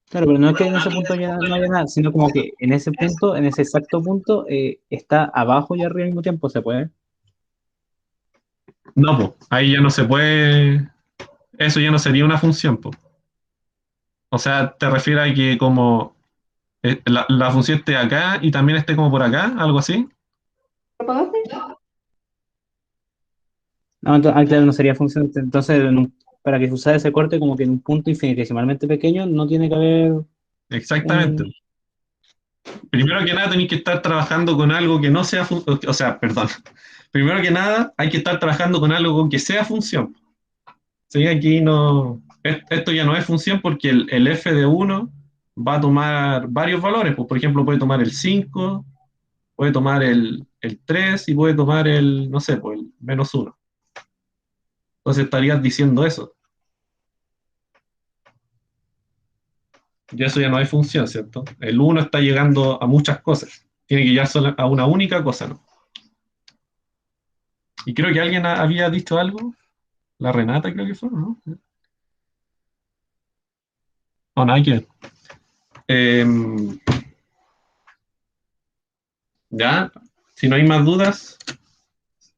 Claro, pero no es que en ese punto ya no haya nada, sino como que en ese punto, en ese exacto punto, está abajo y arriba al mismo tiempo, ¿se puede? No, pues, ahí ya no se puede, eso ya no sería una función, pues. O sea, te refieres a que como la función esté acá y también esté como por acá, algo así. No, claro, no sería función. Entonces, para que se usara ese corte, como que en un punto infinitesimalmente pequeño, no tiene que haber Exactamente. un. Primero que nada, tenéis que estar trabajando con algo que no sea, o sea, perdón. Primero que nada, hay que estar trabajando con algo que sea función. Sí, aquí no, esto ya no es función porque el f de uno va a tomar varios valores. Pues, por ejemplo, puede tomar el 5, puede tomar el 3 y puede tomar el, no sé, pues el -1. Entonces estarías diciendo eso. Y eso ya no es función, ¿cierto? El uno está llegando a muchas cosas. Tiene que llegar solo a una única cosa, ¿no? Y creo que alguien había dicho algo. La Renata creo que fue, ¿no? O nada que ver. Ya, si no hay más dudas,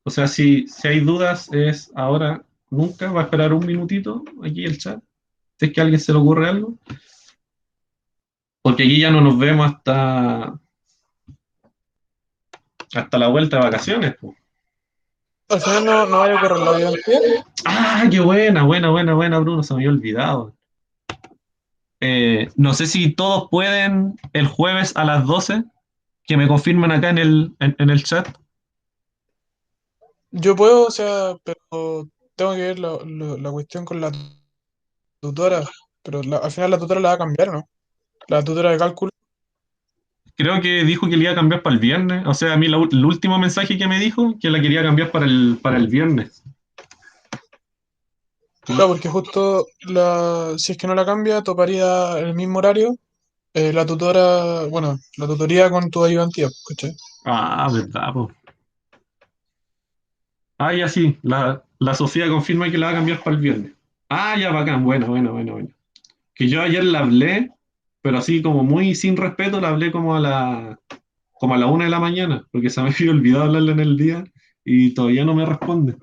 o sea, si hay dudas es ahora, nunca, va a esperar un minutito aquí el chat, si es que a alguien se le ocurre algo, porque aquí ya no nos vemos hasta la vuelta de vacaciones, po. Al final no vaya a correr la ayudantía. Ah, qué buena, buena, buena, buena, Bruno, se me había olvidado. No sé si todos pueden el jueves a las 12 que me confirmen acá en el chat. Yo puedo, o sea, pero tengo que ver la cuestión con la tutora. Pero al final la tutora la va a cambiar, ¿no? La tutora de cálculo. Creo que dijo que le iba a cambiar para el viernes. O sea, a mí el último mensaje que me dijo que la quería cambiar para el viernes. Claro, porque justo si es que no la cambia, toparía el mismo horario. La tutora, bueno, la tutoría con tu ayudantía, ¿cachai? Ah, verdad, po. Ah, ya sí, la Sofía confirma que la va a cambiar para el viernes. Ah, ya, bacán, bueno, bueno, bueno, bueno. Que yo ayer la hablé, pero así como muy sin respeto, la hablé como a la 1 de la mañana, porque se me había olvidado hablarle en el día y todavía no me responde.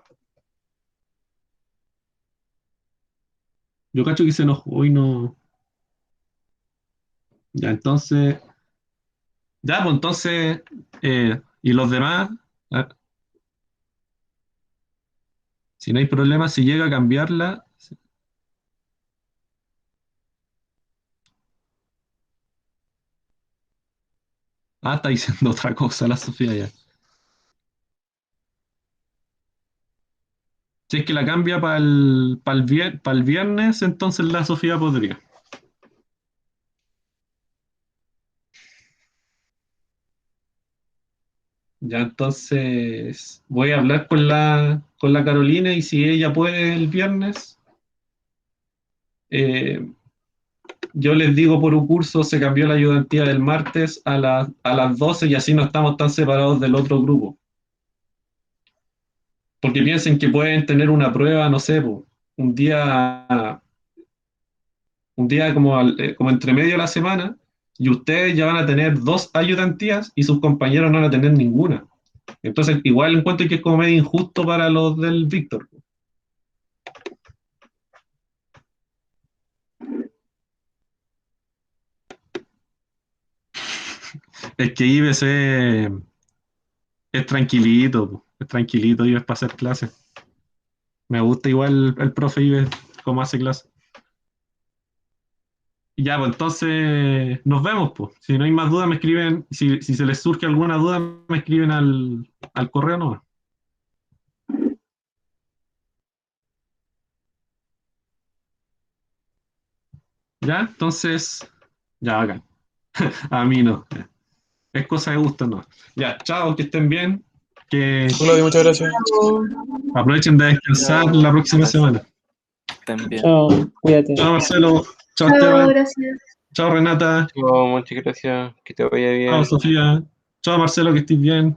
Yo cacho que se enojó y no. Ya, entonces. Ya, pues entonces. Y los demás, ah, si no hay problema, si llega a cambiarla. Ah, está diciendo otra cosa la Sofía ya. Si es que la cambia para el viernes, entonces la Sofía podría. Ya entonces voy a hablar con la Carolina y si ella puede el viernes, eh, yo les digo por un curso, se cambió la ayudantía del martes a las 12 y así no estamos tan separados del otro grupo. Porque piensen que pueden tener una prueba, no sé, po, un día, un día como entre medio de la semana y ustedes ya van a tener 2 ayudantías y sus compañeros no van a tener ninguna. Entonces, igual encuentro que es como medio injusto para los del Víctor. Es que Ives es tranquilito, po, es tranquilito Ives para hacer clases. Me gusta igual el profe Ives cómo hace clases. Ya, pues entonces nos vemos, pues. Si no hay más dudas, me escriben. Si se les surge alguna duda, me escriben al correo nomás. Ya, entonces, ya, acá. A mí no. Es cosa de gusto, no. Ya, chao, que estén bien. Que Claudio, muchas gracias. aprovechen de descansar Chao, la próxima gracias. semana. Estén bien. Chao, cuídate. Chao, Marcelo. Chao, Chao, Esteban. gracias. Chao, Renata. Chao, muchas gracias. Que te vaya Chao, bien. Sofía. Chao, Marcelo, que estés bien.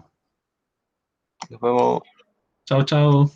Nos vemos. Chao, chao.